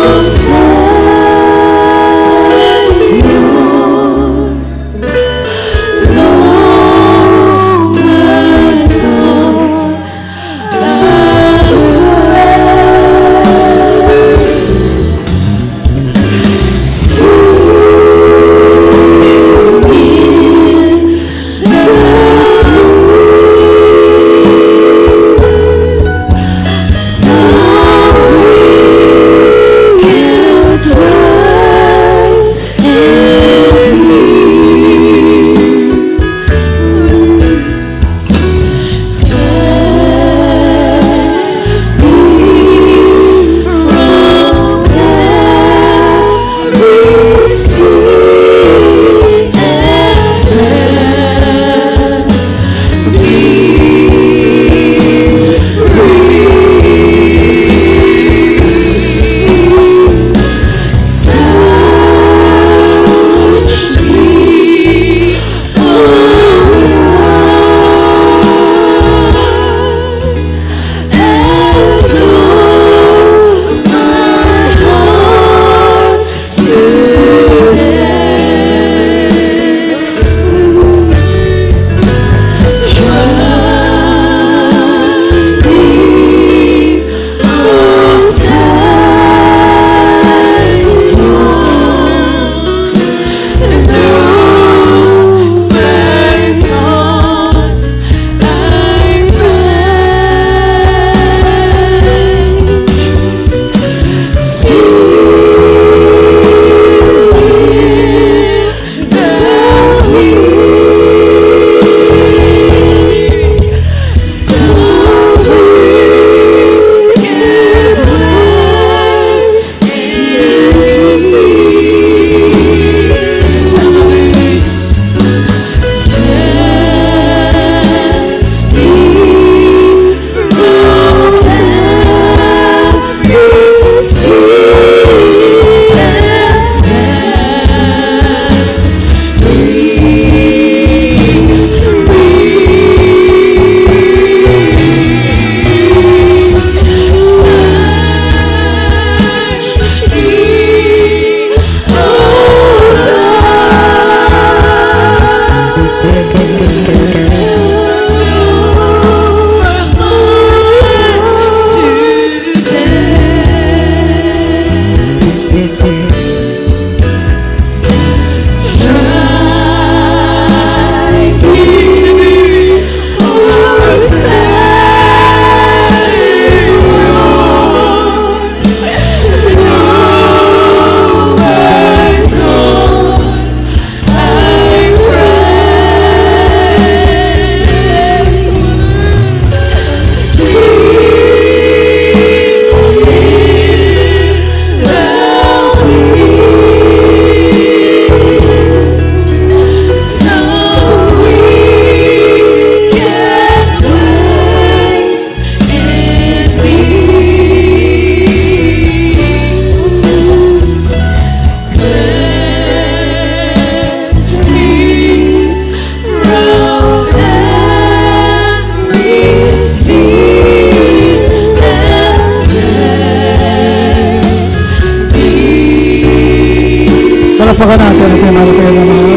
Palakpakan natin ang ating mahal na mahal.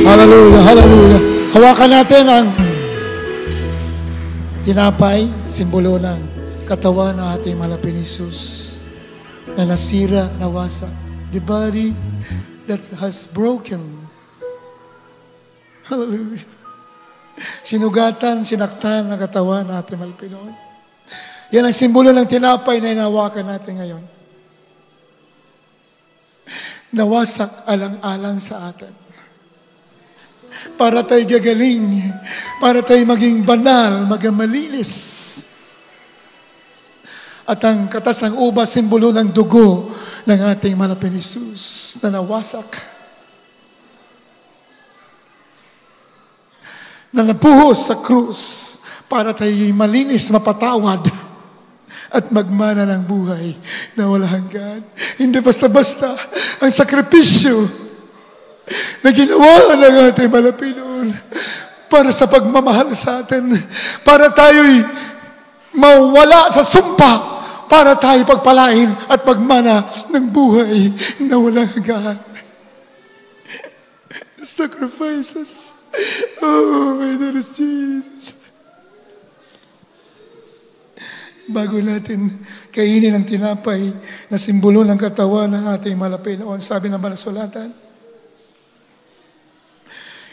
Hallelujah, hallelujah. Hawakan natin ang tinapay, simbolo ng katawan ng ating mahal na Jesus na nasira, nawasak. The body that has broken. Hallelujah. Sinugatan, sinaktan ang katawan ng ating mahal na Pinoon. Yan ang simbolo ng tinapay na inawakan natin ngayon. Nawasak alang-alang sa atin. Para tayo gagaling, para tayo maging banal, maging malinis. At ang katas ng ubas, simbolo ng dugo ng ating mahal na Jesus na nawasak. Na nabuhos sa krus para tayo malinis, mapatawad at magmana ng buhay na wala hanggan. Hindi basta-basta ang sakripisyo na ginawa ng ating mahal na Pinoon para sa pagmamahal sa atin, para tayo'y mawala sa sumpa, para tayo pagpalain at magmana ng buhay na walang hanggan. The sacrifices. Oh, my Lord Jesus. Bago natin kainin ang tinapay na simbolo ng katawan ng ating mahal na Pinoon, sabi ng Balasulatan,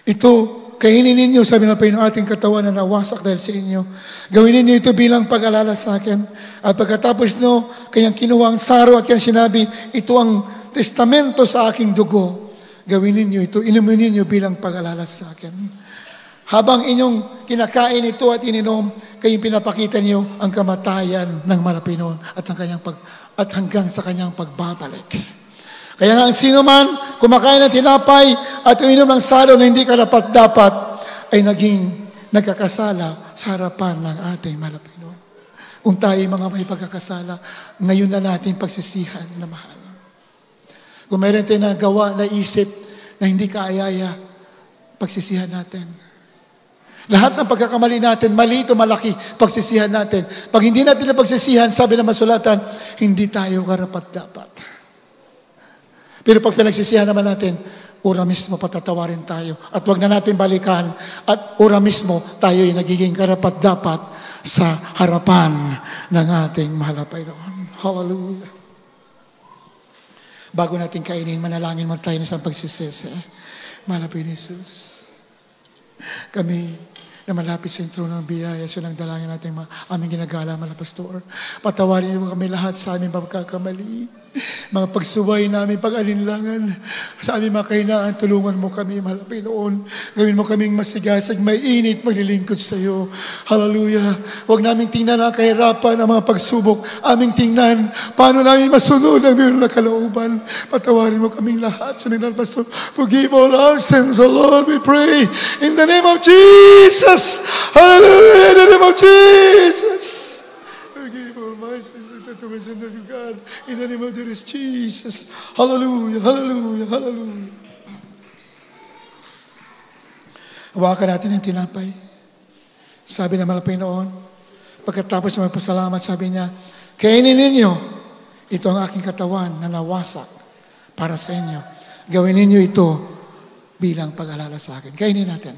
ito, kainin ninyo, sabi ng Panginoon, ating katawan na nawasak dahil sa inyo. Gawin ninyo ito bilang pag-alala sa akin. At pagkatapos no, kanyang kinuha ang saro at kanyang sinabi, ito ang testamento sa aking dugo. Gawin ninyo ito, inumin ninyo bilang pag-alala sa akin. Habang inyong kinakain ito at ininom, kayong pinapakita niyo ang kamatayan ng mahal na Pinoon at hanggang sa kanyang pagbabalik. Kaya nga ang sino man kumakain ng tinapay at uminom ng saro na hindi karapat-dapat ay naging nagkakasala sa harapan ng ating mahal na Pinoon. Kung tayo mga may pagkakasala, ngayon na natin pagsisihan na mahal. Kung mayroon tayo na gawa, na isip na hindi kaayaya, pagsisihan natin. Lahat ng pagkakamali natin, mali ito, malaki, pagsisihan natin. Pag hindi natin na pagsisihan, sabi ng Masulatan, hindi tayo karapat-dapat. Pero pag pinagsisihan naman natin, ura mismo patatawarin tayo. At wag na natin balikan. At ura mismo, tayo ay nagiging karapat-dapat sa harapan ng ating mahal na Panginoon. Hallelujah. Bago natin kainin, manalangin mo tayo ng isang pagsisisi. Mahal na Panginoon Jesus, kami na malapit sa trono ng biyaya, so nang dalangin natin aming ginagala, mga pastor. Patawarin mo kami lahat sa aming pagkakamali. Mga pagsuway namin, pag-alinlangan sa aming mga kahinaan, tulungan mo kami, mahal na Panginoon. Gawin mo kaming masigasig, may init, maglilingkod sa iyo. Hallelujah. Huwag namin tingnan ang kahirapan, ang mga pagsubok. Aming tingnan, paano namin masunod ang mayroon na kalooban. Patawarin mo kaming lahat. So nang pastor, forgive all our sins, O Lord, we pray. In the name of Jesus. Hallelujah. In the name of Jesus. Forgive all my sins. God, in the name of Jesus. Hallelujah, hallelujah, hallelujah. Hawakan natin ang tinapay. Sabi ng mahal na Panginoon, pagkatapos ng magpasalamat, sabi niya, kainin ninyo, ito ang aking katawan na nawasak para sa inyo. Gawin ninyo ito bilang pag-alala sa akin. Kainin natin.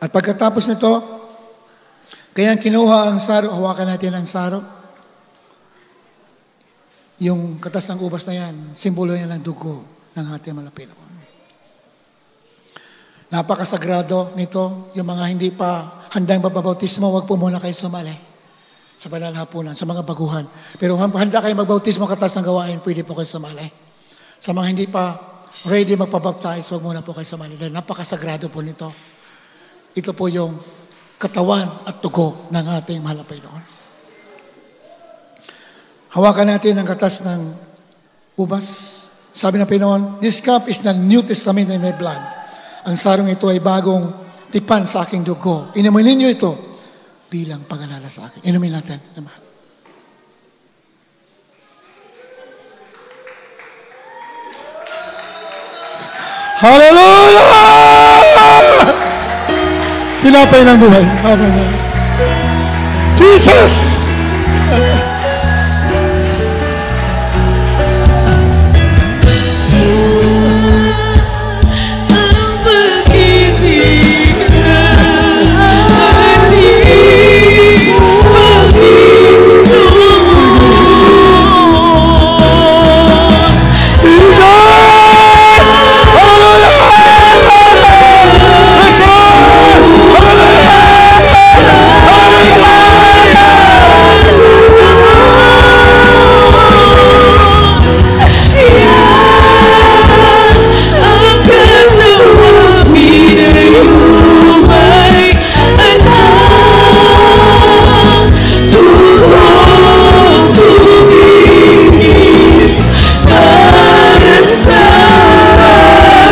At pagkatapos nito, kaya kinuha ang saro, hawakan natin ang saro. Yung katas ng ubas na yan, simbolo yan ng dugo ng ating mahal na Panginoon. Napakasagrado nito, yung mga hindi pa handang magbabautismo, huwag po muna kayo sumali sa banal na hapunan, sa mga baguhan. Pero handa kayo magbautismo, katas ng gawain, pwede po kayo sumali. Sa mga hindi pa ready magpabaptize, huwag muna po kayo sumali. Dahil napakasagrado po nito. Ito po yung katawan at tugo ng ating mahal na Panginoon. Hawakan natin ang katas ng ubas. Sabi ng Panginoon, this cup is the New Testament in my blood. Ang sarong ito ay bagong tipan sa aking dugo. Inumin ninyo ito bilang pag-alala sa akin. Inumin natin. Hallelujah! Tinapay ng buhay. Amen. Jesus! Ang pag-ibig na ating Panginoon. Jesus! Ang kalawa pinayumay anak turong tumingis para sa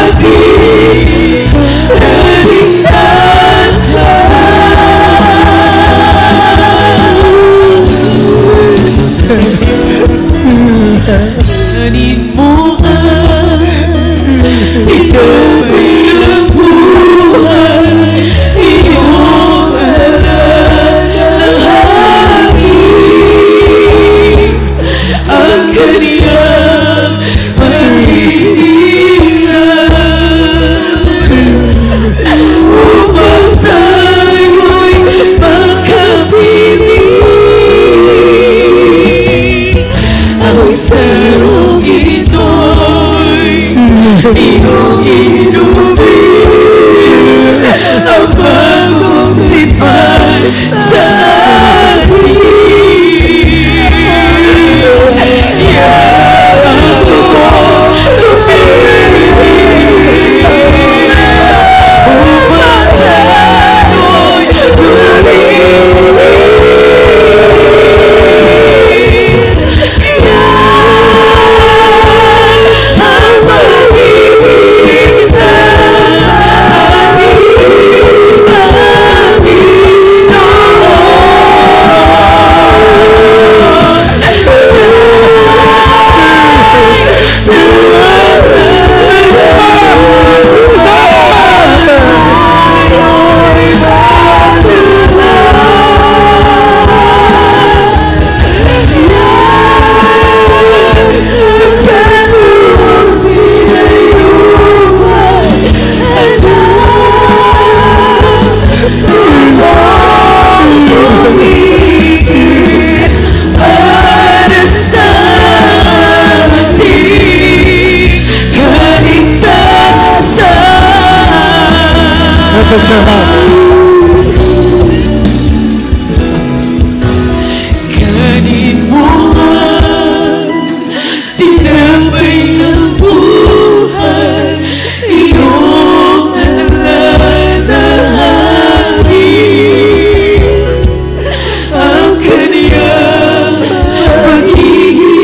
ating kaligtasan. Mo ang ikaway ng buhay, iyong alalahanin ang kaniyang paghihirap upang tayo'y makapiling. Ang sarong ito'y iyong inumin, ang bagong lipan sa atin. Yaman ko tumingin upang tayo'y kanin mo ang tinapay ng buhay, iyong alalahanin ang kaniyang paghihirap.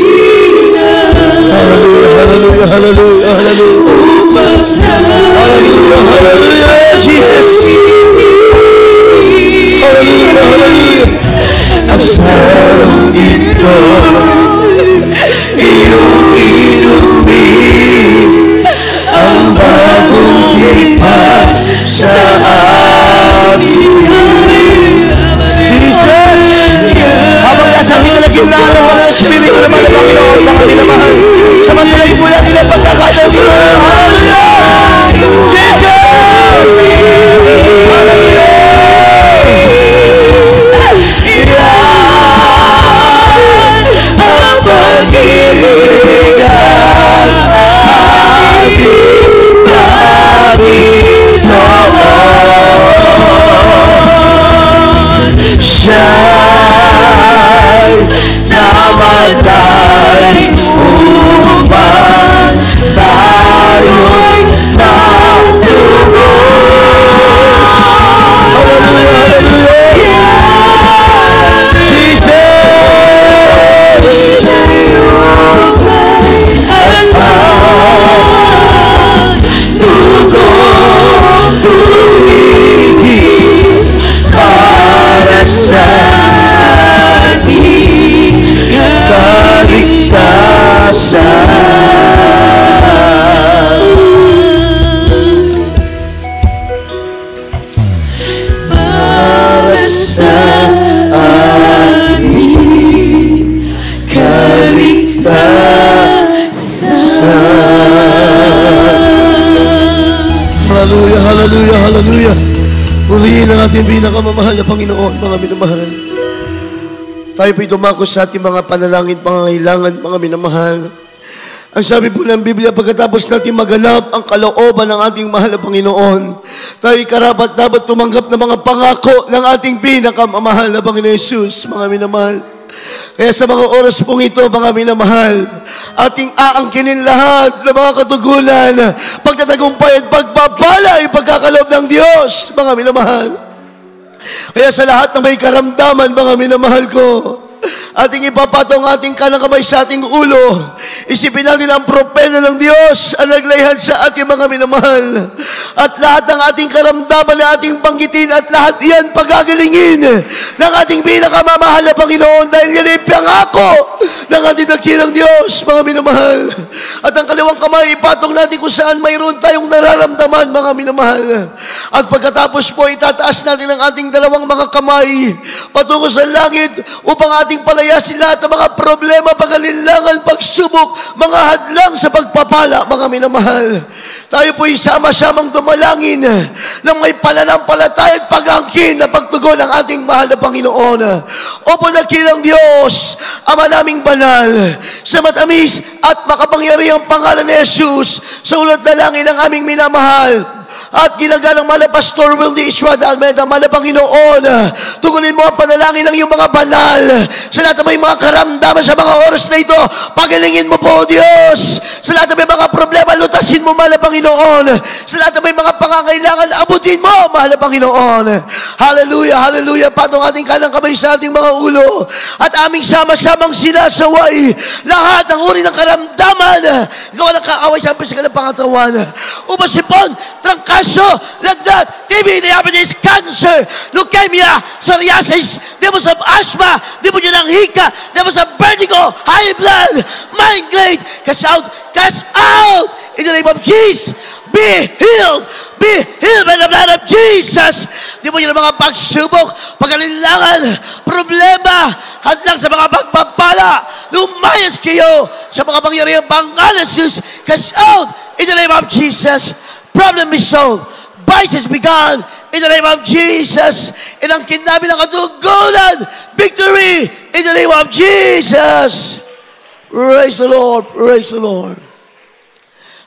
Hallelujah, hallelujah, hallelujah. Upang Hallelujah, hallelujah, Jesus. Hallelujah, hallelujah. Ang sarong ito, iyong inumin, ang bagong lipan sa atin. Jesus! Habang nasa ating kalagimnaan ng walang Espiritu naman ng Panginoon, mga minamahal, samantalay po natin ang pagkakataon ito. Hallelujah! Jesus! Hallelujah! Ang pag-ibig ng ating Panginoon, siya'y namatay upang tayo Hallelujah, hallelujah, hallelujah. Purihin ang ating pinakamamahal na Panginoon, mga minamahal. Tayo po'y dumako sa ating mga panalangin, pangangailangan, mga minamahal. Ang sabi po ng Biblia, pagkatapos natin maganap ang kalooban ng ating mahal na Panginoon, tayo'y karapat dapat tumanggap ng mga pangako ng ating pinakamamahal na Panginoon Jesus, mga minamahal. Kaya sa mga oras pong ito, mga minamahal, ating aangkinin lahat ng mga katugunan, pagtatagumpay at pagpapala ay pagkakaloob ng Diyos, mga minamahal. Kaya sa lahat ng may karamdaman, mga minamahal ko, ating ipapatong ating kanang kamay sa ating ulo. Isipin natin ang propena ng Diyos ang naglayhan sa ating mga minamahal. At lahat ng ating karamdaman na ating banggitin at lahat yan pagagalingin ng ating pinakamamahal na Panginoon dahil yan ay pangako ng ating dakilang Diyos, mga minamahal. At ang kaliwang kamay, ipatong natin kung saan mayroon tayong nararamdaman, mga minamahal. At pagkatapos po, itataas natin ang ating dalawang mga kamay patungo sa langit upang ating palayasin lahat ng mga problema, pag-alinlangan, pagsubok, mga hadlang sa pagpapala, mga minamahal. Tayo po'y sama-samang dumalangin ng may pananampalataya at pag-angkin na pagtugon ng ating mahal na Panginoon. Opo, dakilang Diyos, Ama naming banal, sa matamis at makapangyarihang pangalan ni Jesus, sa ulot na langin ng aming minamahal at ginagalang mahal na Pastor Wildy Estrada Almeida, mahal na Panginoon, tugunin mo ang panalangin ng iyong mga banal sa lahat ng may mga karamdaman sa mga oras na ito. Pagalingin mo po, Diyos, sa lahat ng may mga problema, lutasin mo, mahal na Panginoon, sa lahat ng may mga pangangailangan, abutin mo, mahal na Panginoon. Hallelujah, hallelujah. Patong ating kanang kamay sa ating mga ulo at aming sama-samang sinasaway lahat ng uri ng karamdaman, gawa ng kaaway sa pisikal ng pangatawan, upasipon, trangkaso, lagnat, TB, diabetes, cancer, leukemia, psoriasis, demos of asthma, demos ng hika, demos of vertigo, high blood, migraine, cast out, in the name of Jesus. Be healed by the blood of Jesus. Di mo yun ang mga pagsubok, pag-alinlangan, problema, hadlang sa mga pagpapala, lumayas kayo sa mga pangyarihang pangalan ng Jesus. Cast out in the name of Jesus. Problem is solved. Vice is begun in the name of Jesus. Inangkin namin ang katugunan. Victory in the name of Jesus. Praise the Lord. Praise the Lord.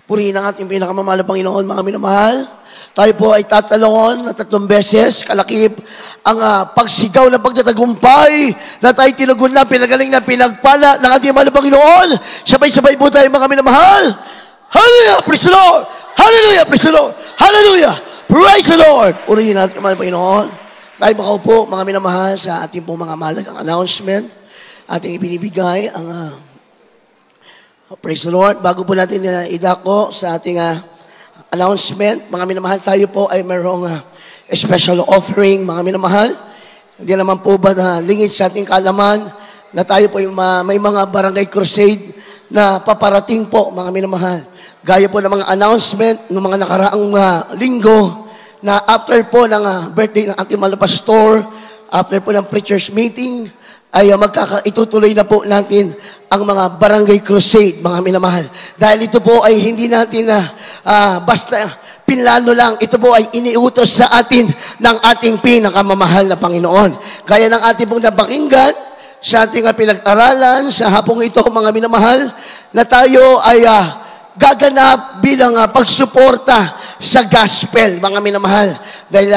Purihin ang ating pinakamamahal na Panginoon, mga minamahal. Tayo po ay tatalon na 3 beses, kalakip ang pagsigaw ng pagtatagumpay na tayo tinugon na, pinagaling na, pinagpala ng ating mahal na Panginoon. Sabay-sabay po tayo, mga minamahal. Hallelujah! Praise the Lord! Hallelujah! Praise the Lord! Hallelujah! Praise the Lord! Purihin ang ating mahal na Panginoon. Tayo makaupo, mga minamahal, sa ating po mga mahalagang announcement. Ating ibinibigay ang praise the Lord. Bago po natin idako sa ating announcement, mga minamahal, tayo po ay mayroong special offering, mga minamahal. Hindi naman po ba na lingid sa ating kaalaman na tayo po ay may mga barangay crusade na paparating po, mga minamahal. Gaya po ng mga announcement ng mga nakaraang linggo na after po ng birthday ng ating mahal na pastor, after po ng preacher's meeting, ay itutuloy na po natin ang mga barangay crusade, mga minamahal. Dahil ito po ay hindi natin basta pinlano lang. Ito po ay iniutos sa atin ng ating pinakamamahal na Panginoon. Gaya ng ating pong napakinggan sa ating pinag-aralan sa hapong ito, mga minamahal, na tayo ay gaganap bilang pagsuporta sa gospel, mga minamahal. Dahil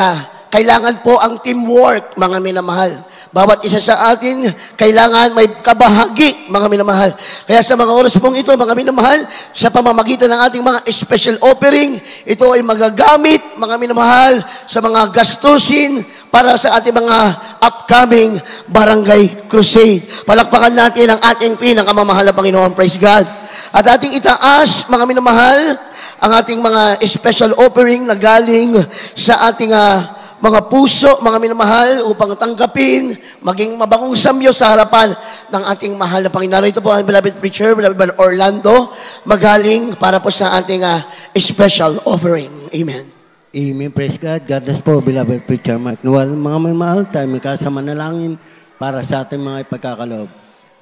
kailangan po ang teamwork, mga minamahal. Bawat isa sa atin, kailangan may kabahagi, mga minamahal. Kaya sa mga oras pong ito, mga minamahal, sa pamamagitan ng ating mga special offering, ito ay magagamit, mga minamahal, sa mga gastusin para sa ating mga upcoming barangay crusade. Palakpakan natin ang ating pinakamamahal na Panginoon. Praise God. At ating itaas, mga minamahal, ang ating mga special offering na galing sa ating mga puso, mga minamahal, upang tanggapin, maging mabangong samyo sa harapan ng ating mahal na Panginoon. Ito po ang beloved preacher, beloved Orlando, magaling para po sa ating special offering. Amen. Amen. Praise God. God bless po, beloved preacher Mark Noel. Mga minamahal, tayo may kasama na langin para sa ating mga ipagkakaloob.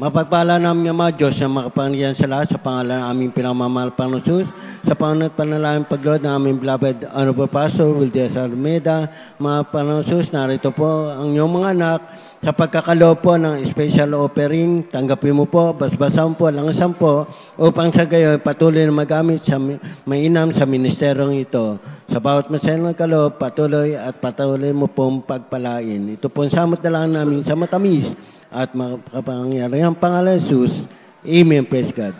Mapagpala namin ang mga Diyos na makapangyarihan sa lahat sa pangalan ng aming pinamamahal Panginoon Jesus, sa pangalan at panalangin paglood ng aming beloved Honorable Pastor Wildes Almeida, mga Panginoon Jesus, narito po ang inyong mga anak sa pagkakaloob po ng special offering. Tanggapin mo po, basbasan po, langasan po, upang sa gayon patuloy na magamit sa mainam sa ministerong ito. Sa bawat masalang kaloob, patuloy mo pong pagpalain. Ito po ang samot na lang namin sa matamis at makapangyarihang pangalan ng Jesus. Amen. Praise God.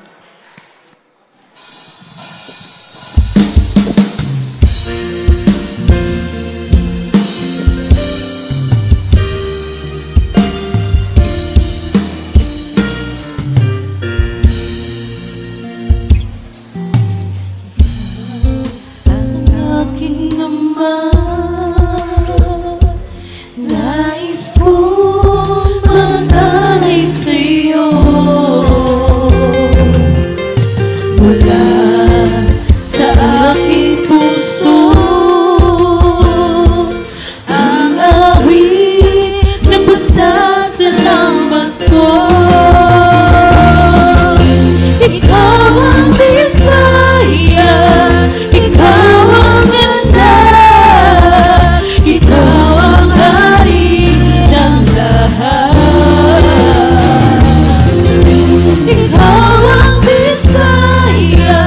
Aking Ama, nais kong mag-alay sa'yo mula sa aking puso. Ang awit na pasasalamat ko. Ikaw ang Bisaya, ikaw ang ganda, ikaw ang hari ng lahat. Ikaw ang Bisaya,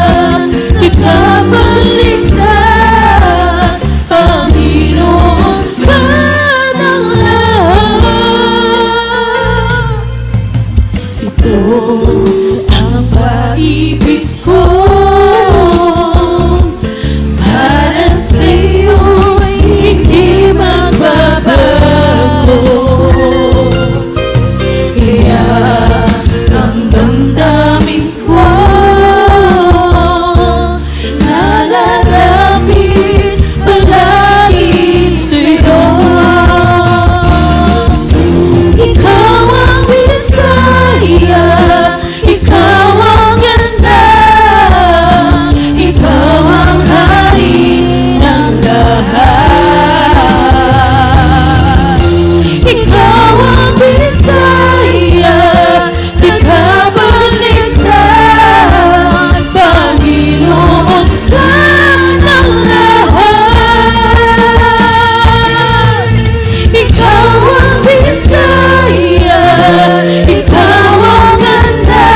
nagkapaligtas, Panginoon ka ng lahat. Ito ang pag-ibig ko. Para sa'yo'y hindi magbabago. Kaya ang damdamin ko nalalapit palagi sa'yo. Ikaw ang Bisaya, ikaw ang ganda, ikaw ang hari ng lahat. Ikaw ang Bisaya, nagkapaligtas, Panginoon ka ng lahat. Ikaw ang Bisaya, ikaw ang ganda,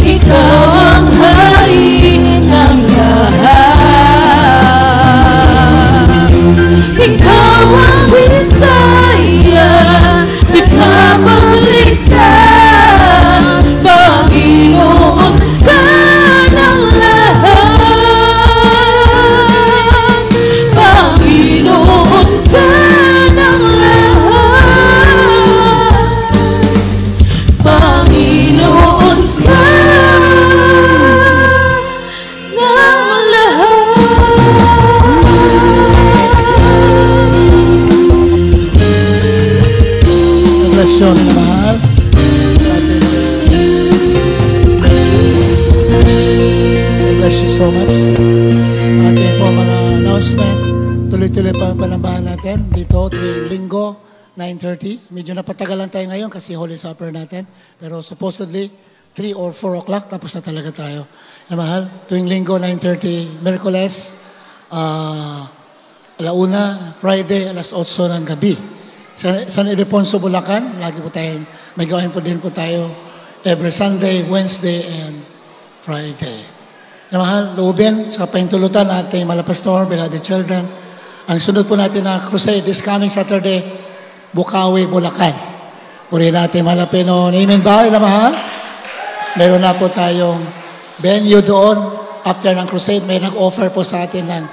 ikaw ang hari ng lahat. Ikaw ang Bisaya, nagkapaligtas, Panginoon ka ng lahat. Panginoon ka ng lahat. Panginoon ka ng Relasyon na mahal. God bless you so much. Ating po mga announcement. Tuloy-tuloy pa ang panambahan natin dito tuwing linggo, 9:30. Medyo napatagalan tayo ngayon kasi Holy Supper natin. Pero supposedly, 3 or 4 o'clock, tapos na talaga tayo. Na mahal, tuwing linggo, 9:30, Miyerkules, alauna, Friday, alas 8 ng gabi. Sa San Ildefonso, Bulacan, lagi po tayong, may gawin po din po tayo every Sunday, Wednesday, and Friday. Na mahal, loobin sa pahintulutan ating malapastor, beloved children. Ang sunod po natin na crusade this coming Saturday, Bukawi, Bulacan. Puri natin malapin noon. Amen ba? Na mahal? Meron na po tayong venue doon. After ng crusade, may nag-offer po sa atin ng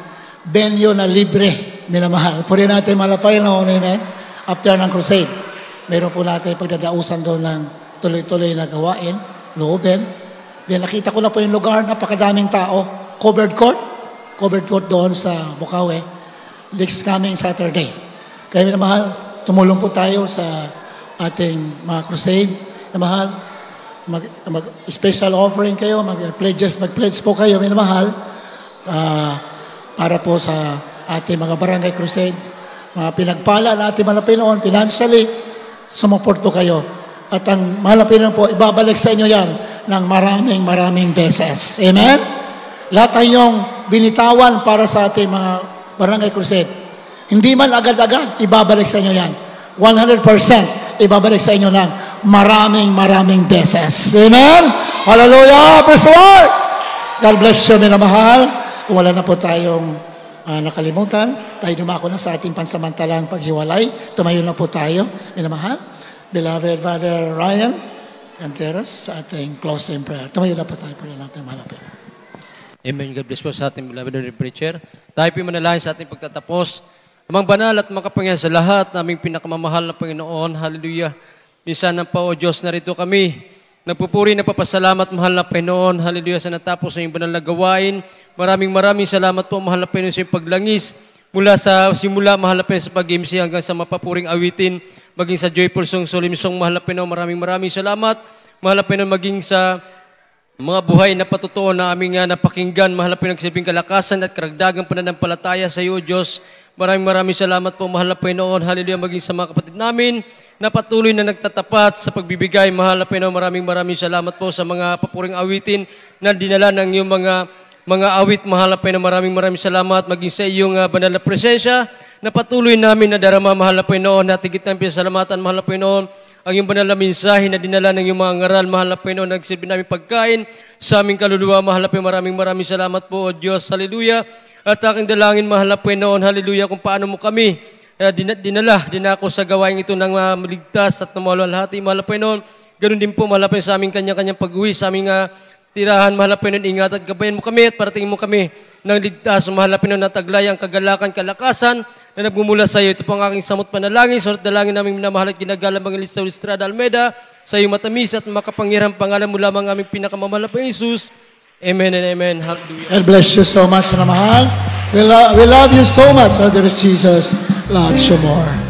venue na libre. Minamahal. Puri natin malapin noon. Amen? After ng crusade, meron po natin pagdadausan doon ng tuloy-tuloy na gawain, loobin. Then nakita ko na po yung lugar, napakadaming tao. Covered court doon sa Bukawi. Next coming Saturday. Kaya minamahal, tumulong po tayo sa ating mga crusade. Minamahal, mag-special offering kayo, mag-pledge po kayo, minamahal, para po sa ating mga barangay crusade. Mga pinagpala na ating mga Pinoon, financially, sumuport po kayo. At ang mahal na Panginoon po, ibabalik sa inyo yan ng maraming beses. Amen? Lahat tayong binitawan para sa ating mga barangay crusade. Hindi man agad-agad, ibabalik sa inyo yan. 100% ibabalik sa inyo ng maraming beses. Amen? Hallelujah! Praise the Lord! God bless you, minamahal. Kung wala na po tayong nakalimutan, tayo dumako na sa ating pansamantalang paghiwalay. Tumayo na po tayo, minamahal. Beloved Father Ryan Canteros, sa ating closing prayer. Tumayo na po tayo po na natin malapit. Amen. God bless po sa ating beloved preacher. Tayo po manalangin sa ating pagtatapos. Amang banal at makapangyarihan sa lahat, naming pinakamamahal na Panginoon. Hallelujah. Minsan ng pa, O Diyos, narito kami. Nagpupuri na papasalamat, mahal na Panginoon. Hallelujah, sa natapos sa iyong banal na gawain. Maraming salamat po, mahal na Panginoon, sa iyong paglangis. Mula sa simula, mahal na Panginoon, sa pag-MC hanggang sa mapapuring awitin, maging sa joyful song, solemn song, mahal na Panginoon, maraming salamat. Mahal na Panginoon, maging sa mga buhay na patutuo na aming napakinggan, mahal na Panginoon, nagsibing kalakasan at karagdagang pananampalataya sa iyo, Diyos. Maraming salamat po, mahal na Panginoon. Hallelujah, maging sa mga kapatid namin na patuloy na nagtatapat sa pagbibigay. Mahal na Panginoon, maraming salamat po sa mga papuring awitin na dinala ng iyong mga awit. Mahal na Panginoon, maraming salamat maging sa iyong banal na presensya na patuloy namin na darama, mahal na Panginoon. Natigit ng pinasalamatan, mahal na Panginoon, ang iyong banal na mensahe na dinala ng iyong mga ngaral, mahal na Panginoon, nagsilbi namin pagkain sa aming kaluluwa. Mahal na Panginoon, maraming salamat po, O Diyos. Hallelujah. At aking dalangin, mahal na Panginoon, hallelujah, kung paano mo kami dinako sa gawain ito ng maligtas at maluwalhati, mahal na Panginoon. Ganun din po, mahal na Panginoon, sa aming kanya-kanyang pag-uwi, sa aming tirahan, mahal na Panginoon, ingat at gabayan mo kami at paratingin mo kami ng ligtas, mahal na Panginoon, nataglay ang kagalakan, kalakasan na nagmumula sa iyo. Ito po ang aking samot panalangin, sunod dalangin namin minamahal at ginagalang Evangelista Estrada Almeida, sa iyo matamis at makapangyarihang pangalan mo lamang aming pinakamamahal na Panginoon Jesus. Amen and amen. Hallelujah. God bless you so much, na mahal. We love you so much. So there is Jesus loves you more.